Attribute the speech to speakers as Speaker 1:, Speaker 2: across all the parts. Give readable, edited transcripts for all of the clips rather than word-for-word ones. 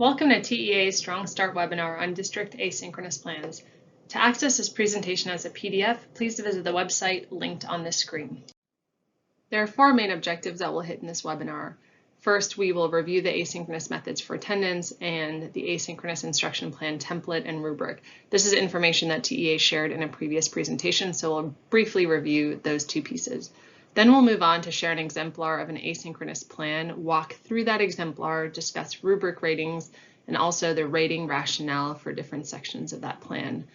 Speaker 1: Welcome to TEA's Strong Start webinar on district asynchronous plans. To access this presentation as a PDF, please visit the website linked on this screen. There are four main objectives that we'll hit in this webinar. First, we will review the asynchronous methods for attendance and the asynchronous instruction plan template and rubric. This is information that TEA shared in a previous presentation, so we'll briefly review those two pieces. Then we'll move on to share an exemplar of an asynchronous plan, walk through that exemplar, discuss rubric ratings, and also the rating rationale for different sections of that plan.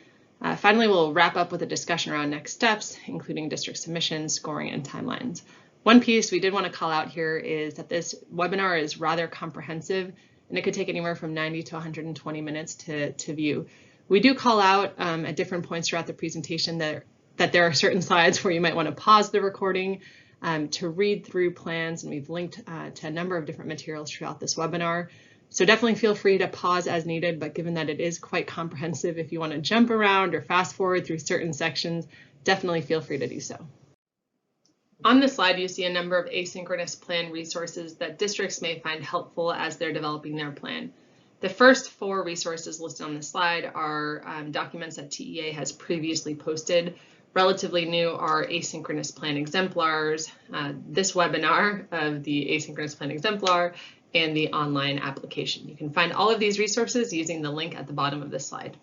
Speaker 1: Finally, we'll wrap up with a discussion around next steps, including district submissions, scoring, and timelines. One piece we did want to call out here is that this webinar is rather comprehensive, and it could take anywhere from 90 to 120 minutes to view. We do call out at different points throughout the presentation that there are certain slides where you might want to pause the recording to read through plans, and we've linked to a number of different materials throughout this webinar. So definitely feel free to pause as needed, but given that it is quite comprehensive, if you want to jump around or fast forward through certain sections, definitely feel free to do so. On this slide, you see a number of asynchronous plan resources that districts may find helpful as they're developing their plan. The first four resources listed on the slide are documents that TEA has previously posted. Relatively new are asynchronous plan exemplars, this webinar of the asynchronous plan exemplar, and the online application. You can find all of these resources using the link at the bottom of this slide.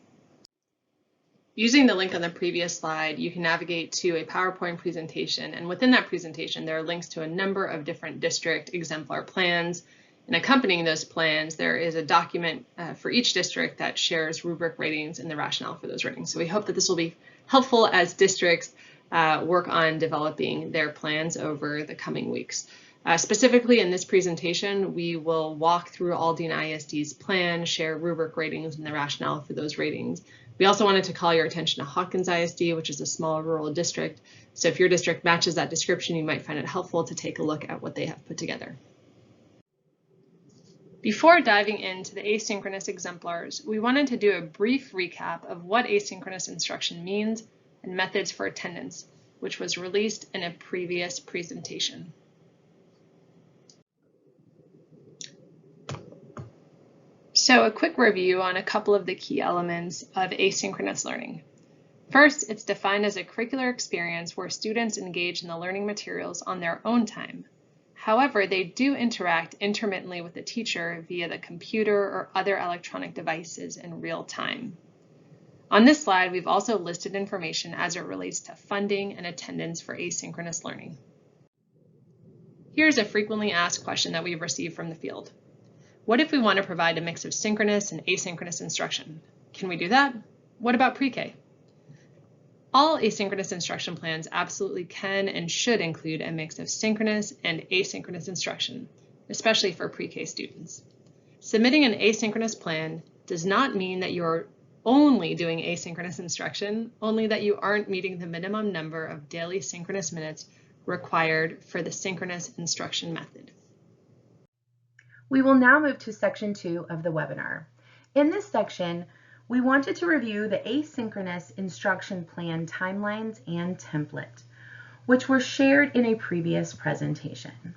Speaker 1: Using the link on the previous slide, you can navigate to a PowerPoint presentation, and within that presentation, there are links to a number of different district exemplar plans. And accompanying those plans, there is a document for each district that shares rubric ratings and the rationale for those ratings. So we hope that this will be helpful as districts work on developing their plans over the coming weeks. Specifically in this presentation, we will walk through Aldine ISD's plan, share rubric ratings and the rationale for those ratings. We also wanted to call your attention to Hawkins ISD, which is a small rural district. So if your district matches that description, you might find it helpful to take a look at what they have put together. Before diving into the asynchronous exemplars, we wanted to do a brief recap of what asynchronous instruction means and methods for attendance, which was released in a previous presentation. So a quick review on a couple of the key elements of asynchronous learning. First, it's defined as a curricular experience where students engage in the learning materials on their own time. However, they do interact intermittently with the teacher via the computer or other electronic devices in real time. On this slide, we've also listed information as it relates to funding and attendance for asynchronous learning. Here's a frequently asked question that we've received from the field. What if we want to provide a mix of synchronous and asynchronous instruction? Can we do that? What about pre-K? All asynchronous instruction plans absolutely can and should include a mix of synchronous and asynchronous instruction, especially for pre-K students. Submitting an asynchronous plan does not mean that you're only doing asynchronous instruction, only that you aren't meeting the minimum number of daily synchronous minutes required for the synchronous instruction method.
Speaker 2: We will now move to section 2 of the webinar. In this section, we wanted to review the asynchronous instruction plan timelines and template, which were shared in a previous presentation.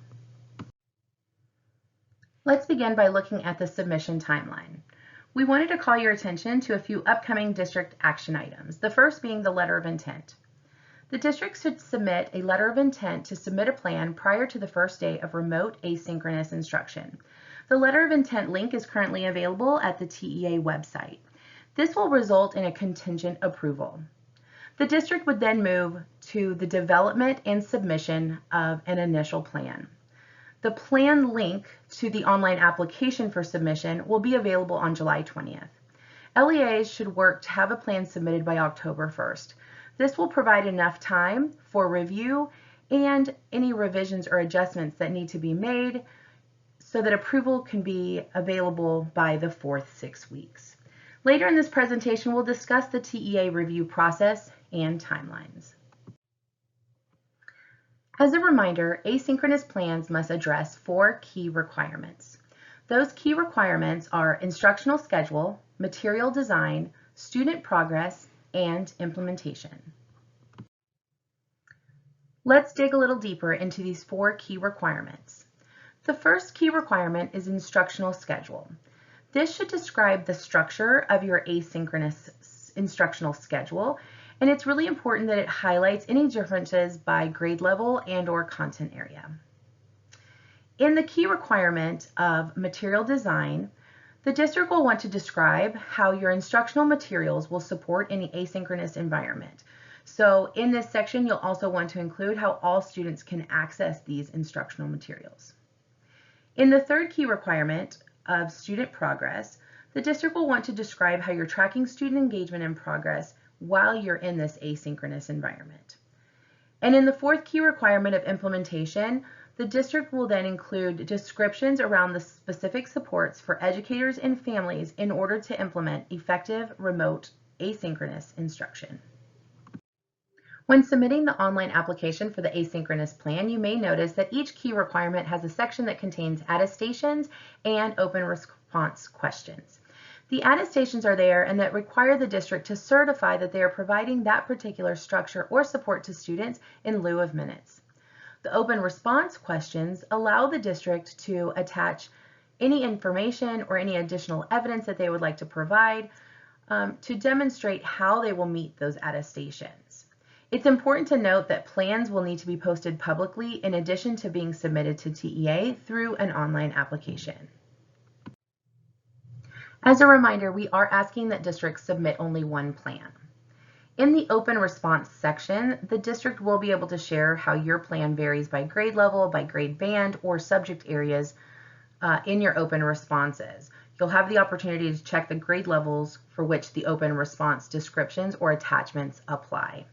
Speaker 2: Let's begin by looking at the submission timeline. We wanted to call your attention to a few upcoming district action items, the first being the letter of intent. The district should submit a letter of intent to submit a plan prior to the first day of remote asynchronous instruction. The letter of intent link is currently available at the TEA website. This will result in a contingent approval. The district would then move to the development and submission of an initial plan. The plan link to the online application for submission will be available on July 20th. LEAs should work to have a plan submitted by October 1st. This will provide enough time for review and any revisions or adjustments that need to be made so that approval can be available by the 4th 6 weeks. Later in this presentation, we'll discuss the TEA review process and timelines. As a reminder, asynchronous plans must address 4 key requirements. Those key requirements are instructional schedule, material design, student progress, and implementation. Let's dig a little deeper into these 4 key requirements. The first key requirement is instructional schedule. This should describe the structure of your asynchronous instructional schedule, and it's really important that it highlights any differences by grade level and/or content area. In the key requirement of material design, the district will want to describe how your instructional materials will support any asynchronous environment. So in this section, you'll also want to include how all students can access these instructional materials. In the third key requirement of student progress, the district will want to describe how you're tracking student engagement and progress while you're in this asynchronous environment. And in the fourth key requirement of implementation, the district will then include descriptions around the specific supports for educators and families in order to implement effective remote asynchronous instruction. When submitting the online application for the asynchronous plan, you may notice that each key requirement has a section that contains attestations and open response questions. The attestations are there and that require the district to certify that they are providing that particular structure or support to students in lieu of minutes. The open response questions allow the district to attach any information or any additional evidence that they would like to provide to demonstrate how they will meet those attestations. It's important to note that plans will need to be posted publicly in addition to being submitted to TEA through an online application. As a reminder, we are asking that districts submit only one plan. In the open response section, the district will be able to share how your plan varies by grade level, by grade band, or subject areas in your open responses. You'll have the opportunity to check the grade levels for which the open response descriptions or attachments apply.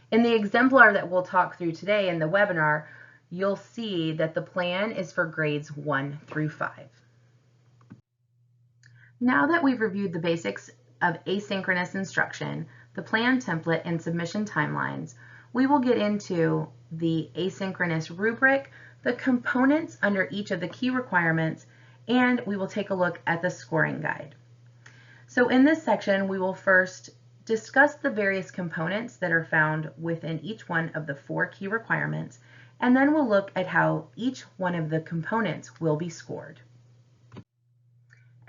Speaker 2: In the exemplar that we'll talk through today in the webinar, you'll see that the plan is for grades 1 through 5. Now that we've reviewed the basics of asynchronous instruction, the plan template, and submission timelines, we will get into the asynchronous rubric, the components under each of the key requirements, and we will take a look at the scoring guide. So in this section, we will first discuss the various components that are found within each one of the 4 key requirements, and then we'll look at how each one of the components will be scored.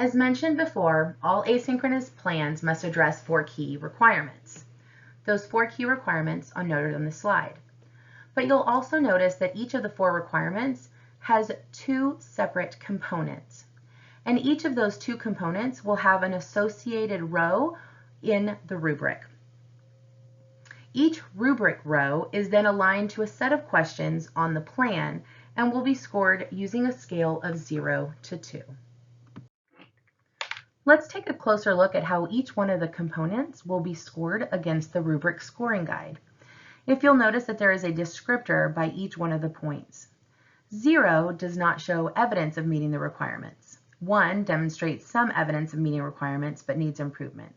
Speaker 2: As mentioned before, all asynchronous plans must address 4 key requirements. Those 4 key requirements are noted on the slide. But you'll also notice that each of the 4 requirements has 2 separate components. And each of those 2 components will have an associated row in the rubric. Each rubric row is then aligned to a set of questions on the plan and will be scored using a scale of 0 to 2. Let's take a closer look at how each one of the components will be scored against the rubric scoring guide. If you'll notice that there is a descriptor by each one of the points. 0 does not show evidence of meeting the requirements. 1 demonstrates some evidence of meeting requirements but needs improvement.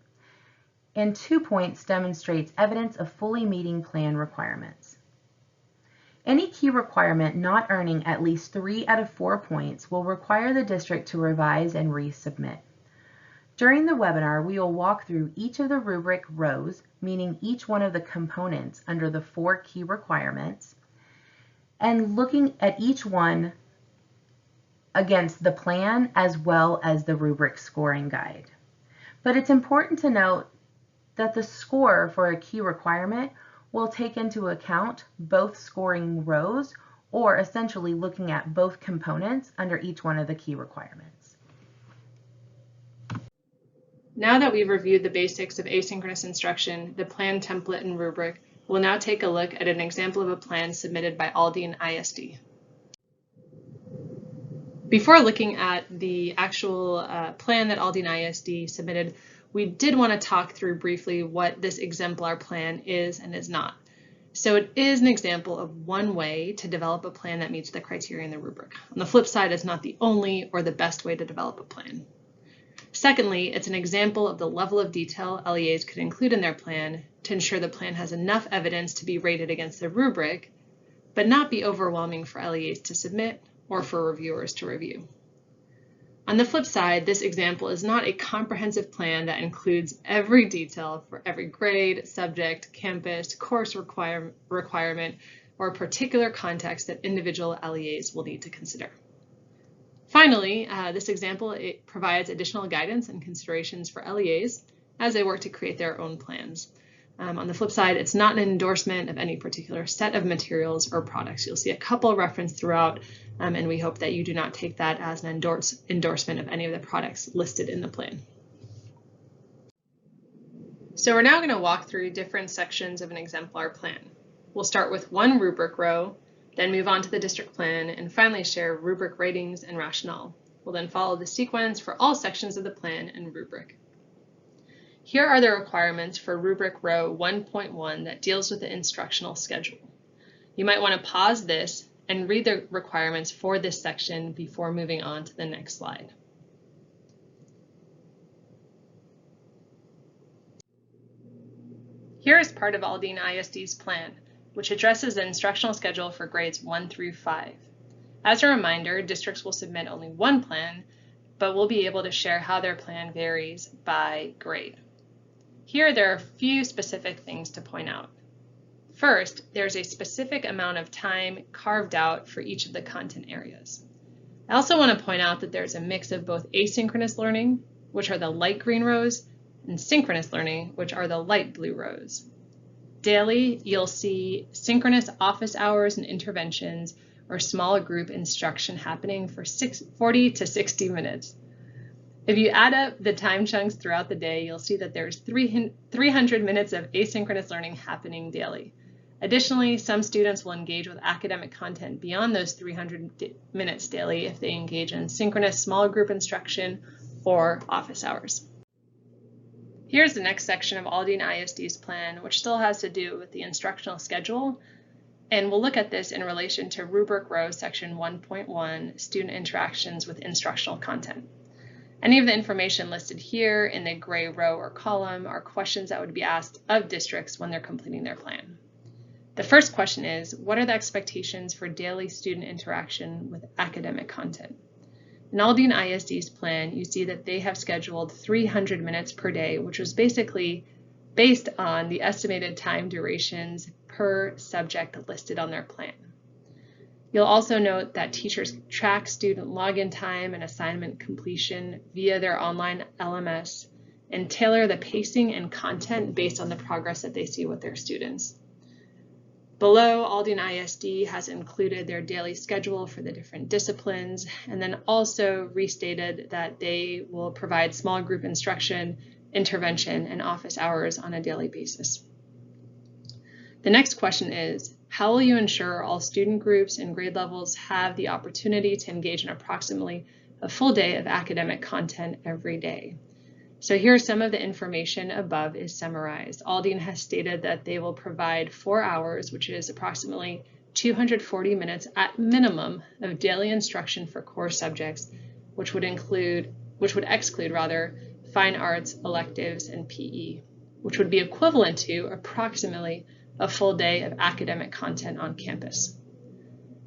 Speaker 2: And 2 points demonstrates evidence of fully meeting plan requirements. Any key requirement not earning at least 3 out of 4 points will require the district to revise and resubmit. During the webinar, we will walk through each of the rubric rows, meaning each one of the components under the 4 key requirements, and looking at each one against the plan as well as the rubric scoring guide. But it's important to note that the score for a key requirement will take into account both scoring rows, or essentially looking at both components under each one of the key requirements.
Speaker 1: Now that we've reviewed the basics of asynchronous instruction, the plan template and rubric, we'll now take a look at an example of a plan submitted by Aldine ISD. Before looking at the actual plan that Aldine ISD submitted, we did want to talk through briefly what this exemplar plan is and is not. So it is an example of one way to develop a plan that meets the criteria in the rubric. On the flip side, it's not the only or the best way to develop a plan. Secondly, it's an example of the level of detail LEAs could include in their plan to ensure the plan has enough evidence to be rated against the rubric, but not be overwhelming for LEAs to submit or for reviewers to review. On the flip side, this example is not a comprehensive plan that includes every detail for every grade, subject, campus, course requirement, or particular context that individual LEAs will need to consider. Finally, this example, it provides additional guidance and considerations for LEAs as they work to create their own plans. On the flip side, it's not an endorsement of any particular set of materials or products. You'll see a couple referenced throughout, and we hope that you do not take that as an endorsement of any of the products listed in the plan. So we're now going to walk through different sections of an exemplar plan. We'll start with one rubric row, then move on to the district plan, and finally share rubric ratings and rationale. We'll then follow the sequence for all sections of the plan and rubric. Here are the requirements for rubric row 1.1 that deals with the instructional schedule. You might want to pause this and read the requirements for this section before moving on to the next slide. Here is part of Aldine ISD's plan, which addresses the instructional schedule for grades 1 through 5. As a reminder, districts will submit only one plan, but we'll be able to share how their plan varies by grade. Here, there are a few specific things to point out. First, there's a specific amount of time carved out for each of the content areas. I also want to point out that there's a mix of both asynchronous learning, which are the light green rows, and synchronous learning, which are the light blue rows. Daily, you'll see synchronous office hours and interventions or small group instruction happening for 40 to 60 minutes. If you add up the time chunks throughout the day, you'll see that there's 300 minutes of asynchronous learning happening daily. Additionally, some students will engage with academic content beyond those 300 minutes daily if they engage in synchronous small group instruction or office hours. Here's the next section of Aldine ISD's plan, which still has to do with the instructional schedule, and we'll look at this in relation to rubric row section 1.1, student interactions with instructional content. Any of the information listed here in the gray row or column are questions that would be asked of districts when they're completing their plan. The first question is, what are the expectations for daily student interaction with academic content? In Aldine ISD's plan, you see that they have scheduled 300 minutes per day, which was basically based on the estimated time durations per subject listed on their plan. You'll also note that teachers track student login time and assignment completion via their online LMS and tailor the pacing and content based on the progress that they see with their students. Below, Aldine ISD has included their daily schedule for the different disciplines and then also restated that they will provide small group instruction, intervention, and office hours on a daily basis. The next question is, how will you ensure all student groups and grade levels have the opportunity to engage in approximately a full day of academic content every day? So here some of the information above is summarized. Aldine has stated that they will provide 4 hours, which is approximately 240 minutes at minimum of daily instruction for core subjects, which would exclude fine arts, electives, and PE, which would be equivalent to approximately a full day of academic content on campus.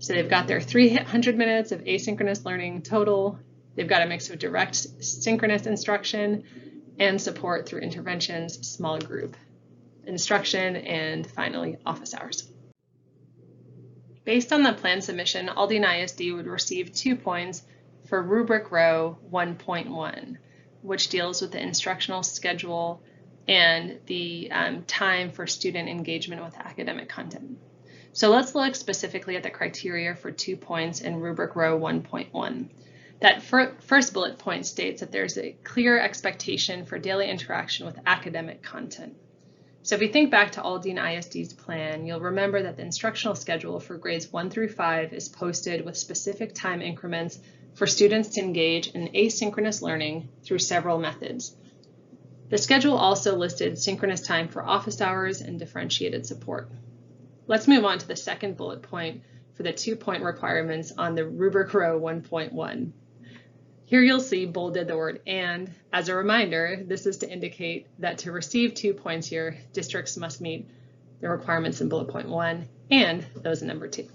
Speaker 1: So they've got their 300 minutes of asynchronous learning total. They've got a mix of direct synchronous instruction and support through interventions, small group instruction, and finally office hours. Based on the plan submission, Aldine ISD would receive 2 points for rubric row 1.1, which deals with the instructional schedule and the time for student engagement with academic content. So let's look specifically at the criteria for 2 points in rubric row 1.1. That first bullet point states that there's a clear expectation for daily interaction with academic content. So if we think back to Aldine ISD's plan, you'll remember that the instructional schedule for grades 1 through 5 is posted with specific time increments for students to engage in asynchronous learning through several methods. The schedule also listed synchronous time for office hours and differentiated support. Let's move on to the second bullet point for the 2-point requirements on the rubric row 1.1. Here you'll see bolded the word "and." As a reminder, this is to indicate that to receive 2 points here, districts must meet the requirements in bullet point 1 and those in number 2.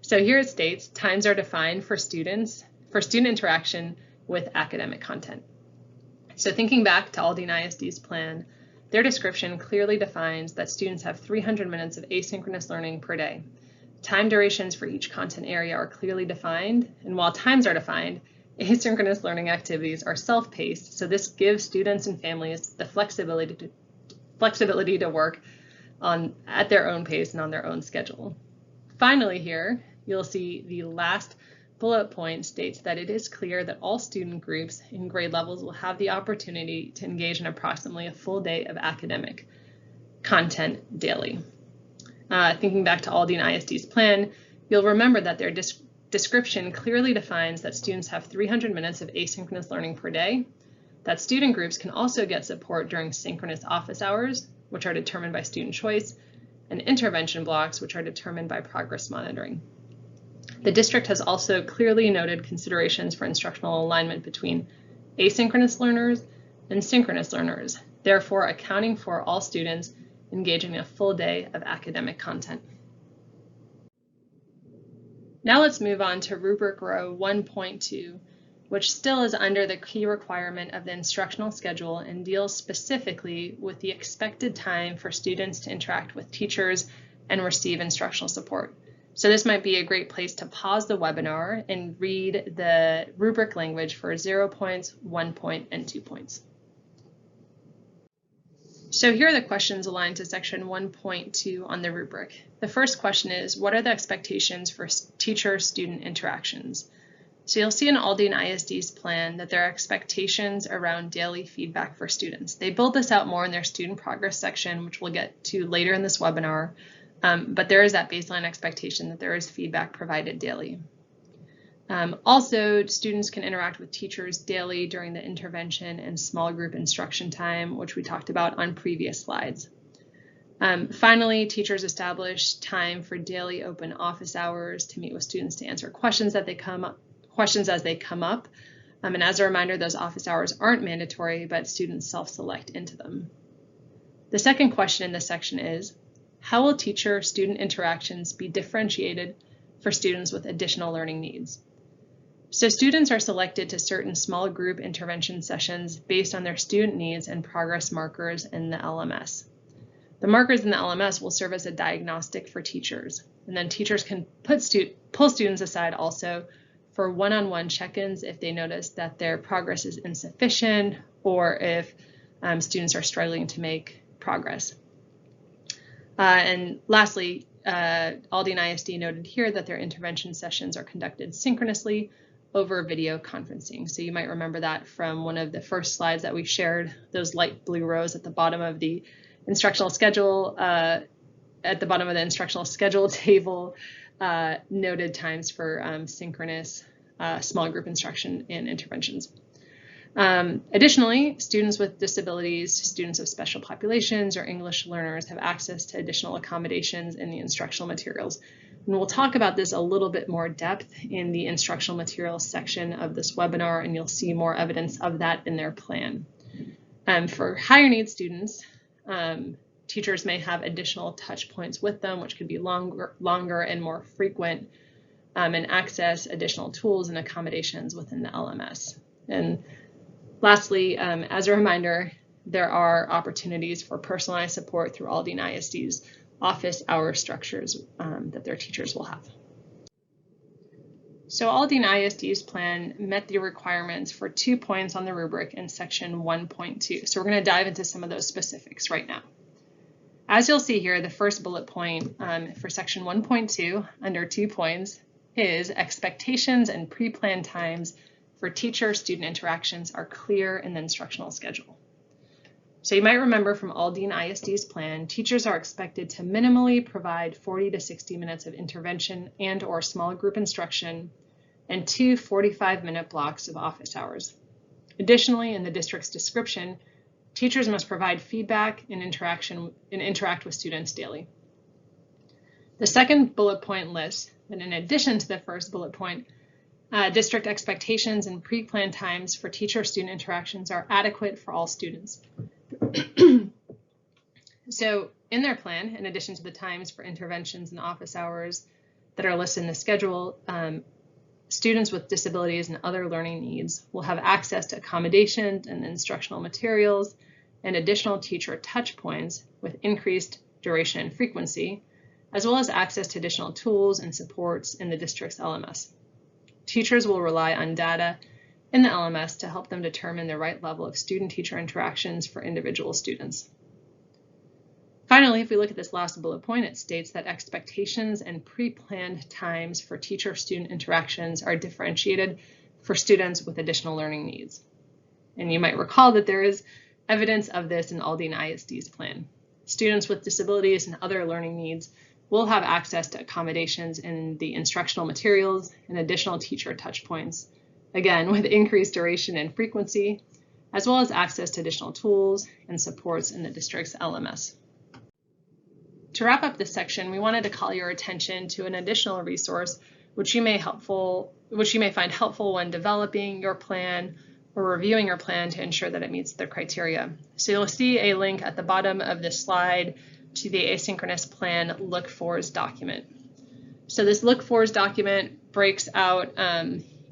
Speaker 1: So here it states, times are defined for student interaction with academic content. So thinking back to Aldine ISD's plan, their description clearly defines that students have 300 minutes of asynchronous learning per day. Time durations for each content area are clearly defined, and while times are defined, asynchronous learning activities are self-paced, so this gives students and families the flexibility to work at their own pace and on their own schedule. Finally here, you'll see the last bullet point states that it is clear that all student groups in grade levels will have the opportunity to engage in approximately a full day of academic content daily. Thinking back to Aldine ISD's plan, you'll remember that their description clearly defines that students have 300 minutes of asynchronous learning per day, that student groups can also get support during synchronous office hours, which are determined by student choice, and intervention blocks, which are determined by progress monitoring. The district has also clearly noted considerations for instructional alignment between asynchronous learners and synchronous learners, therefore accounting for all students engaging in a full day of academic content. Now let's move on to rubric row 1.2, which still is under the key requirement of the instructional schedule and deals specifically with the expected time for students to interact with teachers and receive instructional support. So this might be a great place to pause the webinar and read the rubric language for 0 points, 1 point, and 2 points. So here are the questions aligned to section 1.2 on the rubric. The first question is, what are the expectations for teacher-student interactions? So you'll see in Aldine ISD's plan that there are expectations around daily feedback for students. They build this out more in their student progress section, which we'll get to later in this webinar, but there is that baseline expectation that there is feedback provided daily. Also, students can interact with teachers daily during the intervention and small group instruction time, which we talked about on previous slides. Finally, teachers establish time for daily open office hours to meet with students to answer questions as they come up. And as a reminder, those office hours aren't mandatory, but students self-select into them. The second question in this section is, how will teacher-student interactions be differentiated for students with additional learning needs? So students are selected to certain small group intervention sessions based on their student needs and progress markers in the LMS. The markers in the LMS will serve as a diagnostic for teachers, and then teachers can pull students aside also for one-on-one check-ins if they notice that their progress is insufficient or if students are struggling to make progress. And lastly, Aldine ISD noted here that their intervention sessions are conducted synchronously over video conferencing. So you might remember that from one of the first slides that we shared, those light blue rows at the bottom of the instructional schedule, table noted times for synchronous small group instruction and interventions. Additionally, students with disabilities, students of special populations, or English learners have access to additional accommodations in the instructional materials. And we'll talk about this a little bit more depth in the instructional materials section of this webinar, and you'll see more evidence of that in their plan. For higher needs students, teachers may have additional touch points with them, which could be longer and more frequent, and access additional tools and accommodations within the LMS. And lastly, as a reminder, there are opportunities for personalized support through Aldine ISD's office hour structures that their teachers will have. So Aldine ISD's plan met the requirements for 2 points on the rubric in section 1.2. So we're going to dive into some of those specifics right now. As you'll see here, the first bullet point for section 1.2 under 2 points is expectations and pre-planned times for teacher-student interactions are clear in the instructional schedule. So you might remember from Aldine ISD's plan, teachers are expected to minimally provide 40 to 60 minutes of intervention and or small group instruction and 2 45-minute blocks of office hours. Additionally, in the district's description, teachers must provide feedback and interact with students daily. The second bullet point lists that in addition to the first bullet point, district expectations and pre-planned times for teacher-student interactions are adequate for all students. So in their plan, in addition to the times for interventions and office hours that are listed in the schedule, students with disabilities and other learning needs will have access to accommodations and instructional materials and additional teacher touch points with increased duration and frequency, as well as access to additional tools and supports in the district's LMS. Teachers will rely on data in the LMS to help them determine the right level of student-teacher interactions for individual students. Finally, if we look at this last bullet point, it states that expectations and pre-planned times for teacher-student interactions are differentiated for students with additional learning needs. And you might recall that there is evidence of this in Aldine ISD's plan. Students with disabilities and other learning needs will have access to accommodations in the instructional materials and additional teacher touchpoints, again, with increased duration and frequency, as well as access to additional tools and supports in the district's LMS. To wrap up this section, we wanted to call your attention to an additional resource which you may find helpful when developing your plan or reviewing your plan to ensure that it meets the criteria. So you'll see a link at the bottom of this slide to the asynchronous plan look-fors document. So this look-fors document breaks out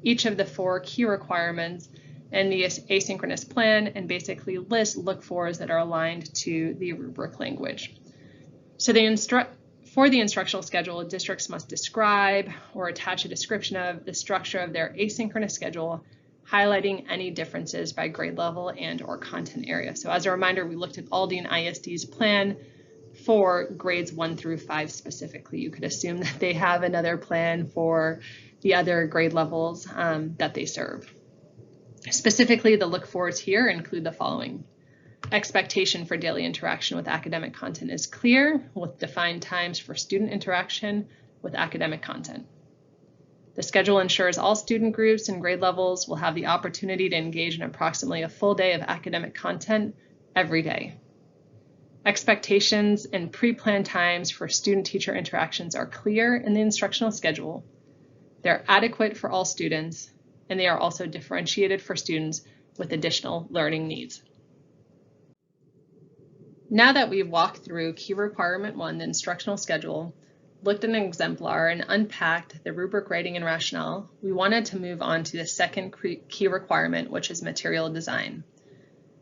Speaker 1: each of the 4 key requirements in the asynchronous plan and basically lists look-fors that are aligned to the rubric language. So for the instructional schedule, districts must describe or attach a description of the structure of their asynchronous schedule, highlighting any differences by grade level and or content area. So as a reminder, we looked at Aldine ISD's plan for grades 1 through 5 specifically. You could assume that they have another plan for the other grade levels that they serve. Specifically, the look-fors here include the following. Expectation for daily interaction with academic content is clear, with defined times for student interaction with academic content. The schedule ensures all student groups and grade levels will have the opportunity to engage in approximately a full day of academic content every day. Expectations and pre-planned times for student-teacher interactions are clear in the instructional schedule. They're adequate for all students, and they are also differentiated for students with additional learning needs. Now that we've walked through key requirement 1, the instructional schedule, looked at an exemplar, and unpacked the rubric rating and rationale, we wanted to move on to the second key requirement, which is material design.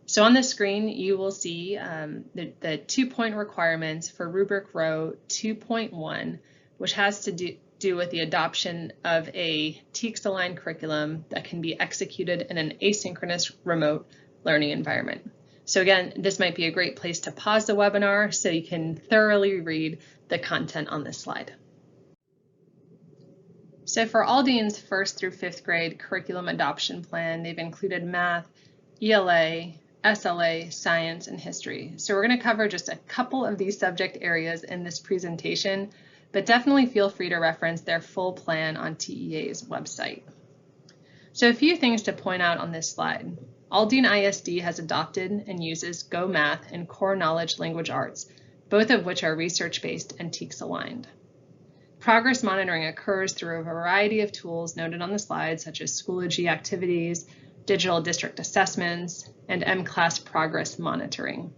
Speaker 1: So on the screen, you will see the 2-point requirements for rubric row 2.1, which has to do with the adoption of a TEKS-aligned curriculum that can be executed in an asynchronous remote learning environment. So again, this might be a great place to pause the webinar so you can thoroughly read the content on this slide. So for Aldine's 1st through 5th grade curriculum adoption plan, they've included math, ELA, SLA, science, and history. So we're going to cover just a couple of these subject areas in this presentation, but definitely feel free to reference their full plan on TEA's website. So a few things to point out on this slide. Aldine ISD has adopted and uses Go Math and Core Knowledge Language Arts, both of which are research-based and TEKS aligned. Progress monitoring occurs through a variety of tools noted on the slide, such as Schoology activities, digital district assessments, and M-Class progress monitoring.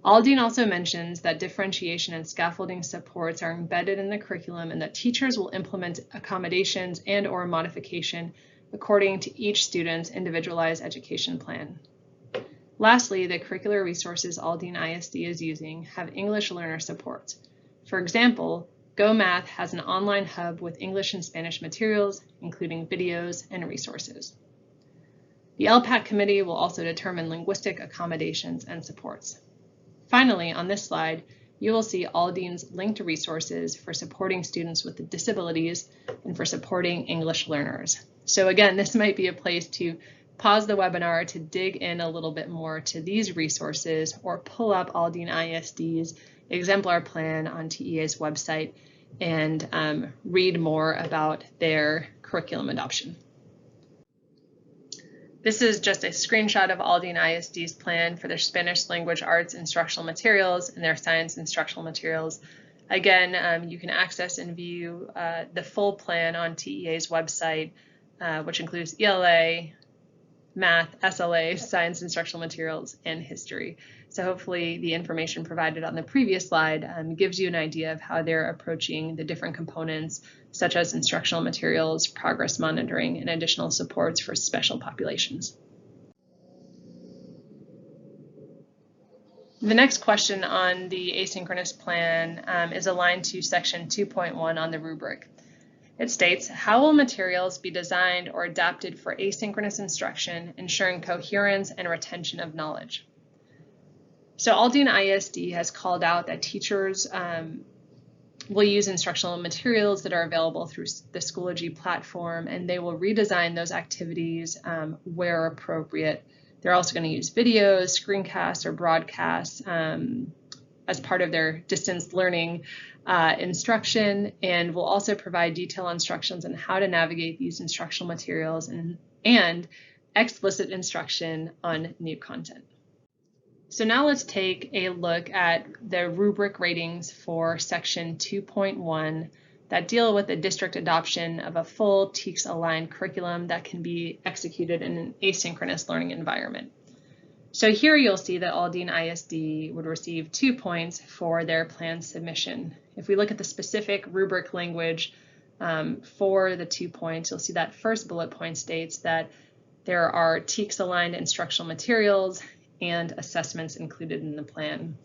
Speaker 1: Aldine also mentions that differentiation and scaffolding supports are embedded in the curriculum and that teachers will implement accommodations and/or modification according to each student's individualized education plan. Lastly, the curricular resources Aldine ISD is using have English learner supports. For example, Go Math has an online hub with English and Spanish materials, including videos and resources. The LPAC committee will also determine linguistic accommodations and supports. Finally, on this slide, you will see Aldine's linked resources for supporting students with disabilities and for supporting English learners. So again, this might be a place to pause the webinar to dig in a little bit more to these resources or pull up Aldine ISD's exemplar plan on TEA's website and read more about their curriculum adoption. This is just a screenshot of Aldine ISD's plan for their Spanish language arts instructional materials and their science instructional materials. Again, you can access and view the full plan on TEA's website, which includes ELA, math, SLA, science instructional materials, and history. So hopefully the information provided on the previous slide gives you an idea of how they're approaching the different components, such as instructional materials, progress monitoring, and additional supports for special populations. The next question on the asynchronous plan is aligned to section 2.1 on the rubric. It states, how will materials be designed or adapted for asynchronous instruction, ensuring coherence and retention of knowledge? So Aldine ISD has called out that teachers will use instructional materials that are available through the Schoology platform, and they will redesign those activities where appropriate. They're also going to use videos, screencasts, or broadcasts as part of their distance learning instruction, and will also provide detailed instructions on how to navigate these instructional materials and explicit instruction on new content. So now let's take a look at the rubric ratings for section 2.1 that deal with the district adoption of a full TEKS-aligned curriculum that can be executed in an asynchronous learning environment. So here you'll see that Aldine ISD would receive 2 points for their plan submission. If we look at the specific rubric language for the 2 points, you'll see that first bullet point states that there are TEKS-aligned instructional materials and assessments included in the plan.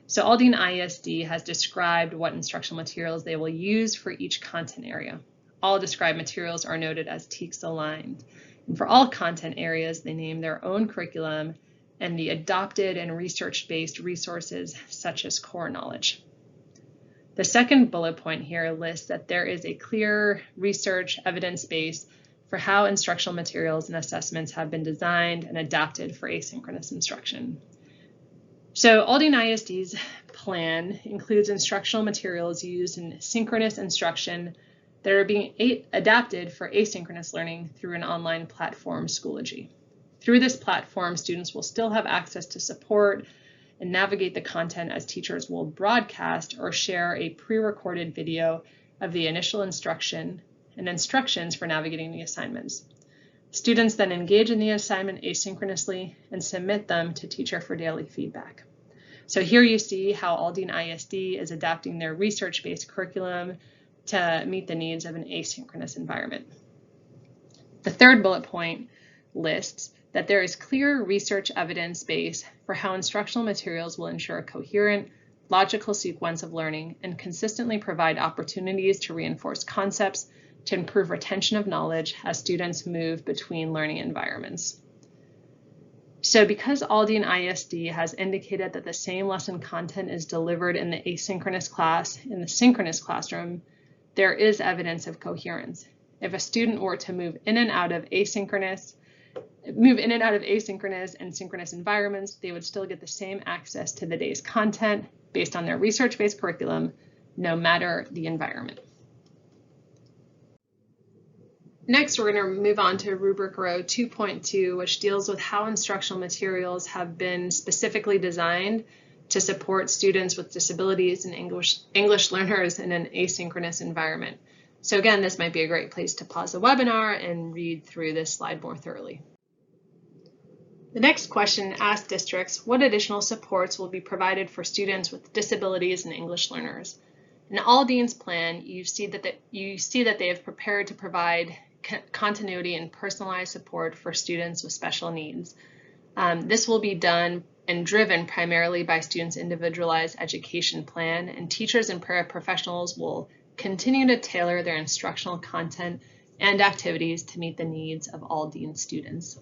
Speaker 1: So Aldine ISD has described what instructional materials they will use for each content area. All described materials are noted as TEKS-aligned. And for all content areas, they name their own curriculum and the adopted and research-based resources such as core knowledge. The second bullet point here lists that there is a clear research evidence base for how instructional materials and assessments have been designed and adapted for asynchronous instruction. So Aldine ISD's plan includes instructional materials used in synchronous instruction that are being adapted for asynchronous learning through an online platform, Schoology. Through this platform, students will still have access to support and navigate the content as teachers will broadcast or share a pre-recorded video of the initial instruction and instructions for navigating the assignments. Students then engage in the assignment asynchronously and submit them to teacher for daily feedback. So here you see how Aldine ISD is adapting their research-based curriculum to meet the needs of an asynchronous environment. The third bullet point lists that there is clear research evidence base for how instructional materials will ensure a coherent, logical sequence of learning and consistently provide opportunities to reinforce concepts to improve retention of knowledge as students move between learning environments. So because Aldine ISD has indicated that the same lesson content is delivered in the asynchronous class in the synchronous classroom, there is evidence of coherence. If a student were to move in and out of asynchronous and synchronous environments, they would still get the same access to the day's content based on their research-based curriculum, no matter the environment. Next, we're going to move on to Rubric Row 2.2, which deals with how instructional materials have been specifically designed to support students with disabilities and English learners in an asynchronous environment. So again, this might be a great place to pause the webinar and read through this slide more thoroughly. The next question asks districts what additional supports will be provided for students with disabilities and English learners. In Aldine's plan, you see that they have prepared to provide continuity and personalized support for students with special needs. This will be done and driven primarily by students' individualized education plan, and teachers and paraprofessionals will continue to tailor their instructional content and activities to meet the needs of Aldine students.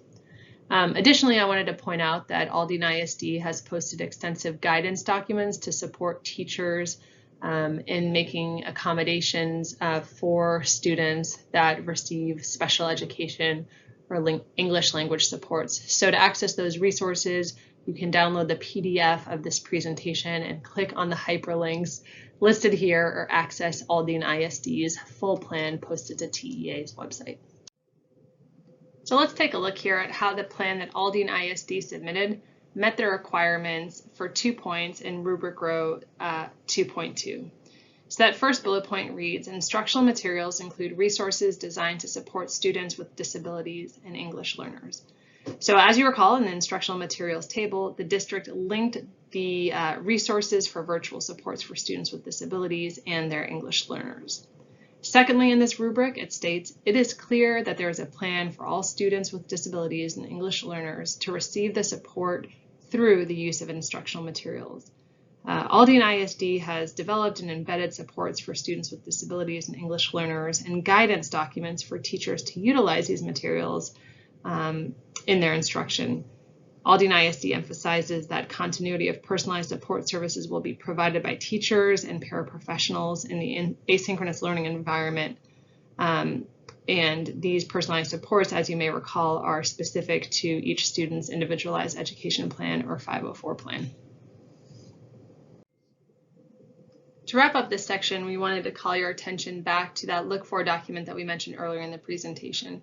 Speaker 1: Additionally, I wanted to point out that Aldine ISD has posted extensive guidance documents to support teachers in making accommodations for students that receive special education or English language supports. So to access those resources, you can download the PDF of this presentation and click on the hyperlinks listed here or access Aldine ISD's full plan posted to TEA's website. So let's take a look here at how the plan that Aldine ISD submitted met the requirements for 2 points in Rubric Row 2.2. So that first bullet point reads, instructional materials include resources designed to support students with disabilities and English learners. So as you recall, in the instructional materials table, the district linked the resources for virtual supports for students with disabilities and their English learners. Secondly, in this rubric, it states, it is clear that there is a plan for all students with disabilities and English learners to receive the support through the use of instructional materials. Aldine ISD has developed and embedded supports for students with disabilities and English learners and guidance documents for teachers to utilize these materials in their instruction. Aldine ISD emphasizes that continuity of personalized support services will be provided by teachers and paraprofessionals in the asynchronous learning environment. And these personalized supports, as you may recall, are specific to each student's individualized education plan or 504 plan. To wrap up this section, we wanted to call your attention back to that look for document that we mentioned earlier in the presentation.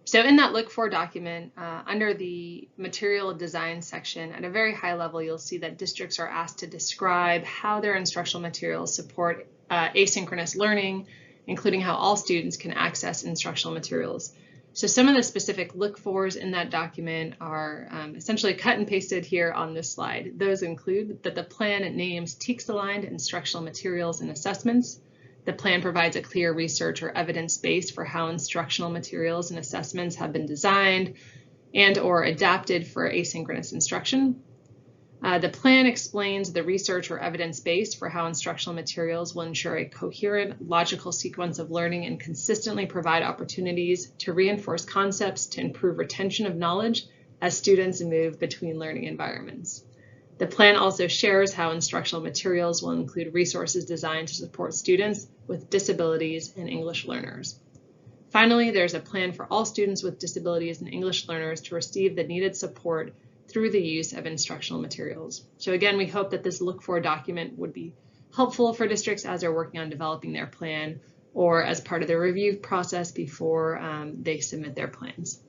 Speaker 1: So in that look for document, under the material design section, at a very high level, you'll see that districts are asked to describe how their instructional materials support asynchronous learning, including how all students can access instructional materials. So some of the specific look-fors in that document are essentially cut and pasted here on this slide. Those include that the plan names TEKS-aligned instructional materials and assessments. The plan provides a clear research or evidence base for how instructional materials and assessments have been designed and or adapted for asynchronous instruction. The plan explains the research or evidence base for how instructional materials will ensure a coherent, logical sequence of learning and consistently provide opportunities to reinforce concepts to improve retention of knowledge as students move between learning environments. The plan also shares how instructional materials will include resources designed to support students with disabilities and English learners. Finally, there's a plan for all students with disabilities and English learners to receive the needed support through the use of instructional materials. So again, we hope that this look for document would be helpful for districts as they're working on developing their plan or as part of the review process before they submit their plans.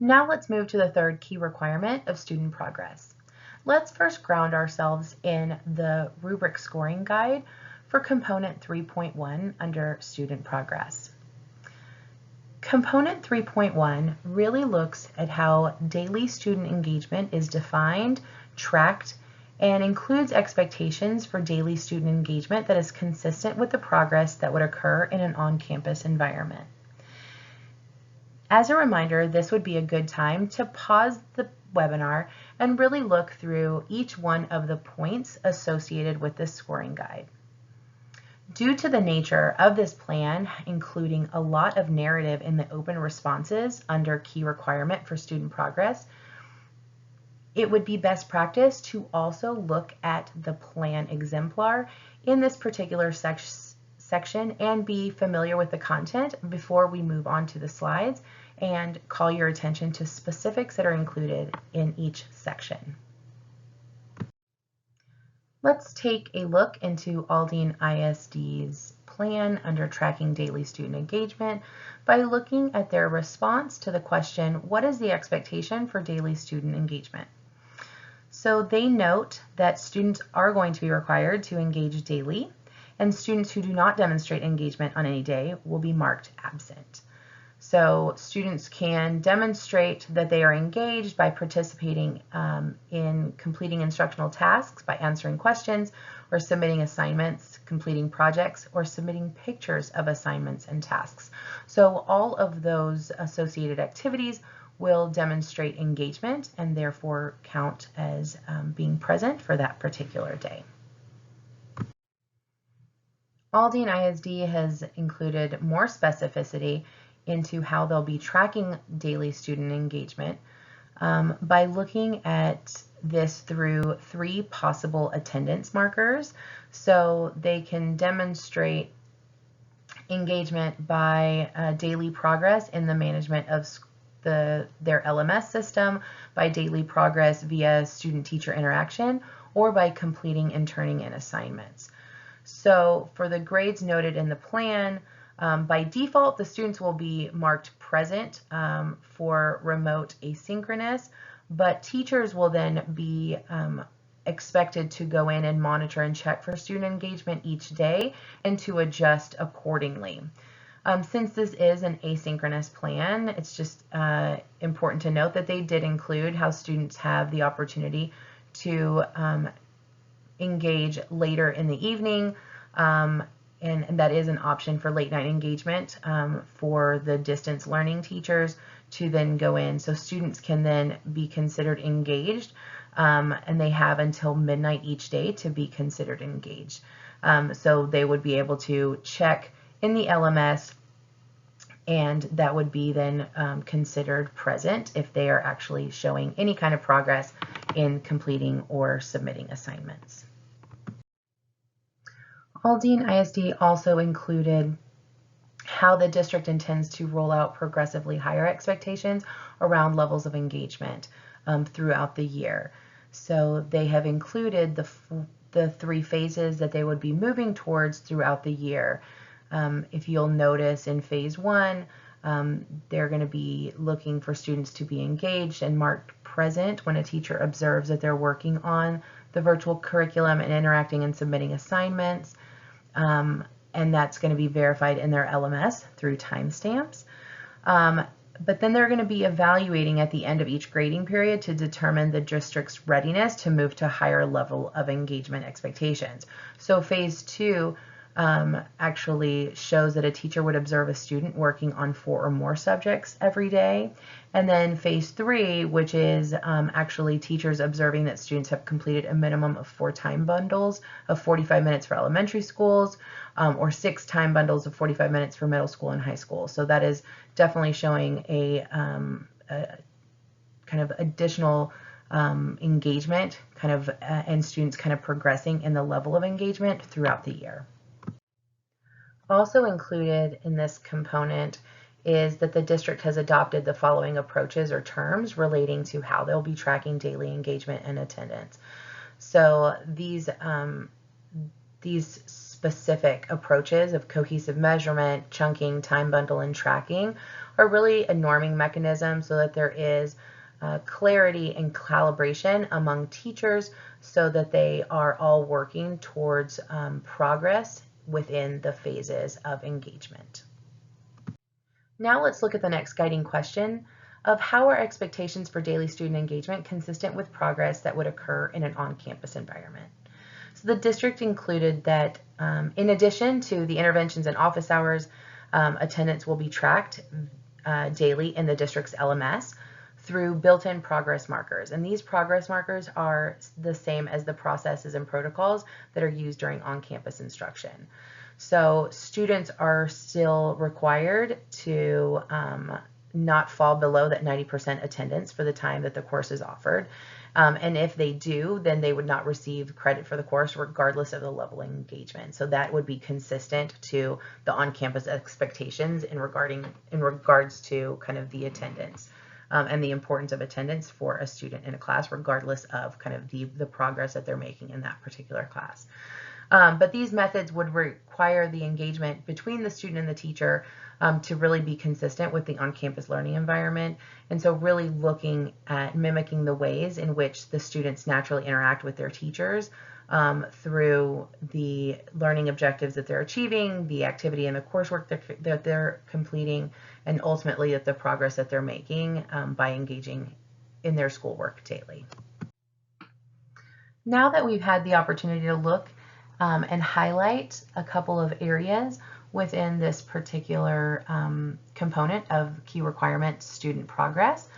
Speaker 2: Now let's move to the third key requirement of student progress. Let's first ground ourselves in the rubric scoring guide for component 3.1 under student progress. Component 3.1 really looks at how daily student engagement is defined, tracked, and includes expectations for daily student engagement that is consistent with the progress that would occur in an on-campus environment. As a reminder, this would be a good time to pause the webinar and really look through each one of the points associated with this scoring guide. Due to the nature of this plan, including a lot of narrative in the open responses under key requirement for student progress, it would be best practice to also look at the plan exemplar in this particular section and be familiar with the content before we move on to the slides and call your attention to specifics that are included in each section. Let's take a look into Aldine ISD's plan under tracking daily student engagement by looking at their response to the question, what is the expectation for daily student engagement? So they note that students are going to be required to engage daily, and students who do not demonstrate engagement on any day will be marked absent. So students can demonstrate that they are engaged by participating in completing instructional tasks, by answering questions, or submitting assignments, completing projects, or submitting pictures of assignments and tasks. So all of those associated activities will demonstrate engagement and therefore count as being present for that particular day. Aldine ISD has included more specificity into how they'll be tracking daily student engagement by looking at this through 3 possible attendance markers. So they can demonstrate engagement by daily progress in the management of their LMS system, by daily progress via student-teacher interaction, or by completing and turning in assignments. So for the grades noted in the plan, by default, the students will be marked present for remote asynchronous, but teachers will then be expected to go in and monitor and check for student engagement each day and to adjust accordingly. Since this is an asynchronous plan, it's just important to note that they did include how students have the opportunity to engage later in the evening, and that is an option for late night engagement for the distance learning teachers to then go in. So students can then be considered engaged, and they have until midnight each day to be considered engaged. So they would be able to check in the LMS, and that would be then considered present if they are actually showing any kind of progress in completing or submitting assignments. Aldine ISD also included how the district intends to roll out progressively higher expectations around levels of engagement throughout the year. So they have included the 3 phases that they would be moving towards throughout the year. If you'll notice in phase 1, they're going to be looking for students to be engaged and marked present when a teacher observes that they're working on the virtual curriculum and interacting and submitting assignments. And that's going to be verified in their LMS through timestamps. But then they're going to be evaluating at the end of each grading period to determine the district's readiness to move to a higher level of engagement expectations. So phase 2 actually shows that a teacher would observe a student working on 4 or more subjects every day. And then phase 3, which is actually teachers observing that students have completed a minimum of 4 time bundles of 45 minutes for elementary schools, or 6 time bundles of 45 minutes for middle school and high school. So that is definitely showing a kind of additional engagement and students kind of progressing in the level of engagement throughout the year. Also included in this component is that the district has adopted the following approaches or terms relating to how they'll be tracking daily engagement and attendance. So these specific approaches of cohesive measurement, chunking, time bundle, and tracking are really a norming mechanism so that there is clarity and calibration among teachers so that they are all working towards progress within the phases of engagement. Now let's look at the next guiding question of how are expectations for daily student engagement consistent with progress that would occur in an on-campus environment. So the district included that in addition to the interventions and office hours, attendance will be tracked daily in the district's LMS through built-in progress markers. And these progress markers are the same as the processes and protocols that are used during on-campus instruction. So students are still required to not fall below that 90% attendance for the time that the course is offered. And if they do, then they would not receive credit for the course regardless of the level of engagement. So that would be consistent to the on-campus expectations in regards to kind of the attendance. And the importance of attendance for a student in a class, regardless of kind of the progress that they're making in that particular class. But these methods would require the engagement between the student and the teacher to really be consistent with the on-campus learning environment. And so really looking at mimicking the ways in which the students naturally interact with their teachers through the learning objectives that they're achieving, the activity and the coursework that they're completing, and ultimately the progress that they're making by engaging in their schoolwork daily. Now that we've had the opportunity to look and highlight a couple of areas within this particular component of key requirements student progress,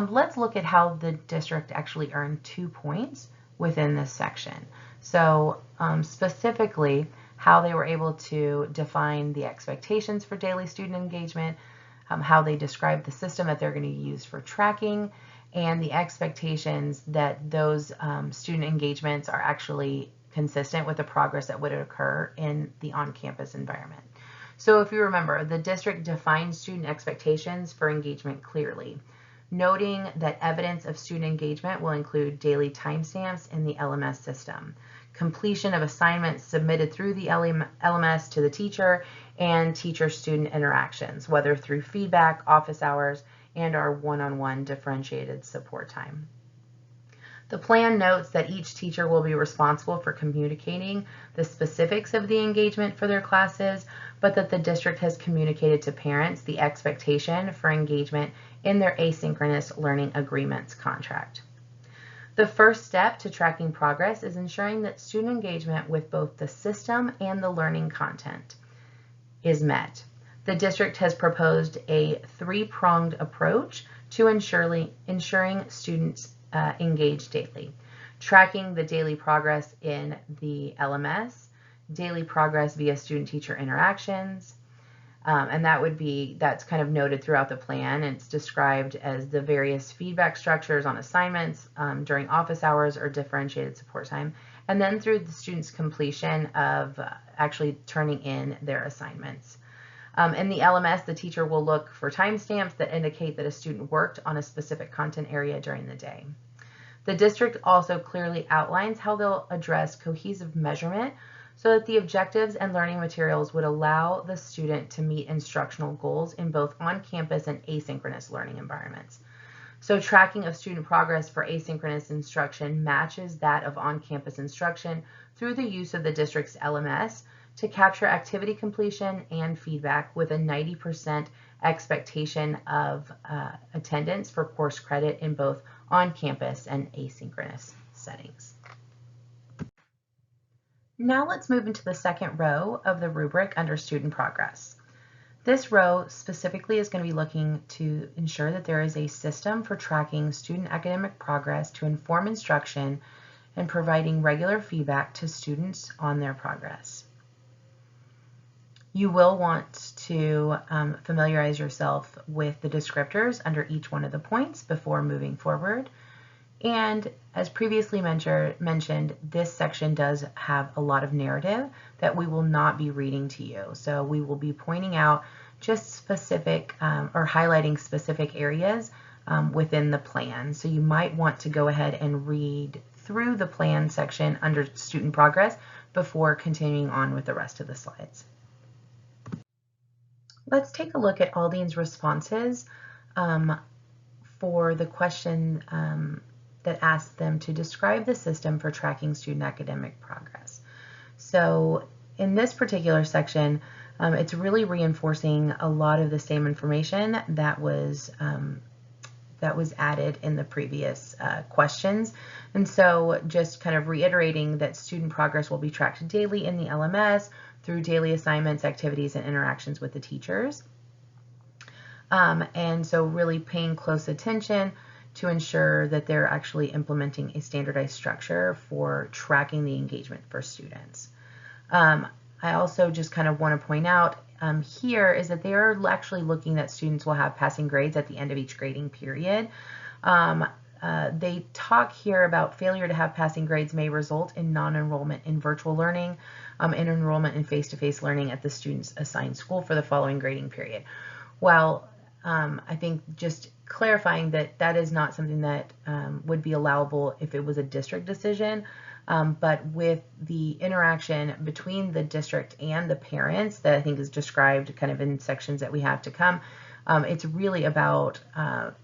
Speaker 2: let's look at how the district actually earned 2 points within this section. So specifically how they were able to define the expectations for daily student engagement, how they describe the system that they're going to use for tracking, and the expectations that those student engagements are actually consistent with the progress that would occur in the on-campus environment. So if you remember, the district defined student expectations for engagement clearly, noting that evidence of student engagement will include daily timestamps in the LMS system, completion of assignments submitted through the LMS to the teacher, and teacher-student interactions, whether through feedback, office hours, and our one-on-one differentiated support time. The plan notes that each teacher will be responsible for communicating the specifics of the engagement for their classes, but that the district has communicated to parents the expectation for engagement in their asynchronous learning agreements contract. The first step to tracking progress is ensuring that student engagement with both the system and the learning content is met. The district has proposed a three-pronged approach to ensuring students engage daily. Tracking the daily progress in the LMS, daily progress via student-teacher interactions, and that's kind of noted throughout the plan. It's described as the various feedback structures on assignments during office hours or differentiated support time, and then through the student's completion of actually turning in their assignments. In the LMS, the teacher will look for timestamps that indicate that a student worked on a specific content area during the day. The district also clearly outlines how they'll address cohesive measurement so that the objectives and learning materials would allow the student to meet instructional goals in both on-campus and asynchronous learning environments. So tracking of student progress for asynchronous instruction matches that of on-campus instruction through the use of the district's LMS to capture activity completion and feedback with a 90% expectation of attendance for course credit in both on-campus and asynchronous settings. Now let's move into the second row of the rubric under student progress. This row specifically is going to be looking to ensure that there is a system for tracking student academic progress to inform instruction and providing regular feedback to students on their progress. You will want to familiarize yourself with the descriptors under each one of the points before moving forward. And as previously mentioned, this section does have a lot of narrative that we will not be reading to you. So we will be pointing out just specific or highlighting specific areas within the plan. So you might want to go ahead and read through the plan section under student progress before continuing on with the rest of the slides. Let's take a look at Aldine's responses for the question that asks them to describe the system for tracking student academic progress. So in this particular section, it's really reinforcing a lot of the same information that was added in the previous questions. And so just kind of reiterating that student progress will be tracked daily in the LMS through daily assignments, activities, and interactions with the teachers. And so really paying close attention to ensure that they're actually implementing a standardized structure for tracking the engagement for students. I also just kind of want to point out here is that they are actually looking that students will have passing grades at the end of each grading period. They talk here about failure to have passing grades may result in non-enrollment in virtual learning and enrollment in face-to-face learning at the student's assigned school for the following grading period. While I think just clarifying that that is not something that would be allowable if it was a district decision, but with the interaction between the district and the parents that I think is described kind of in sections that we have to come, it's really about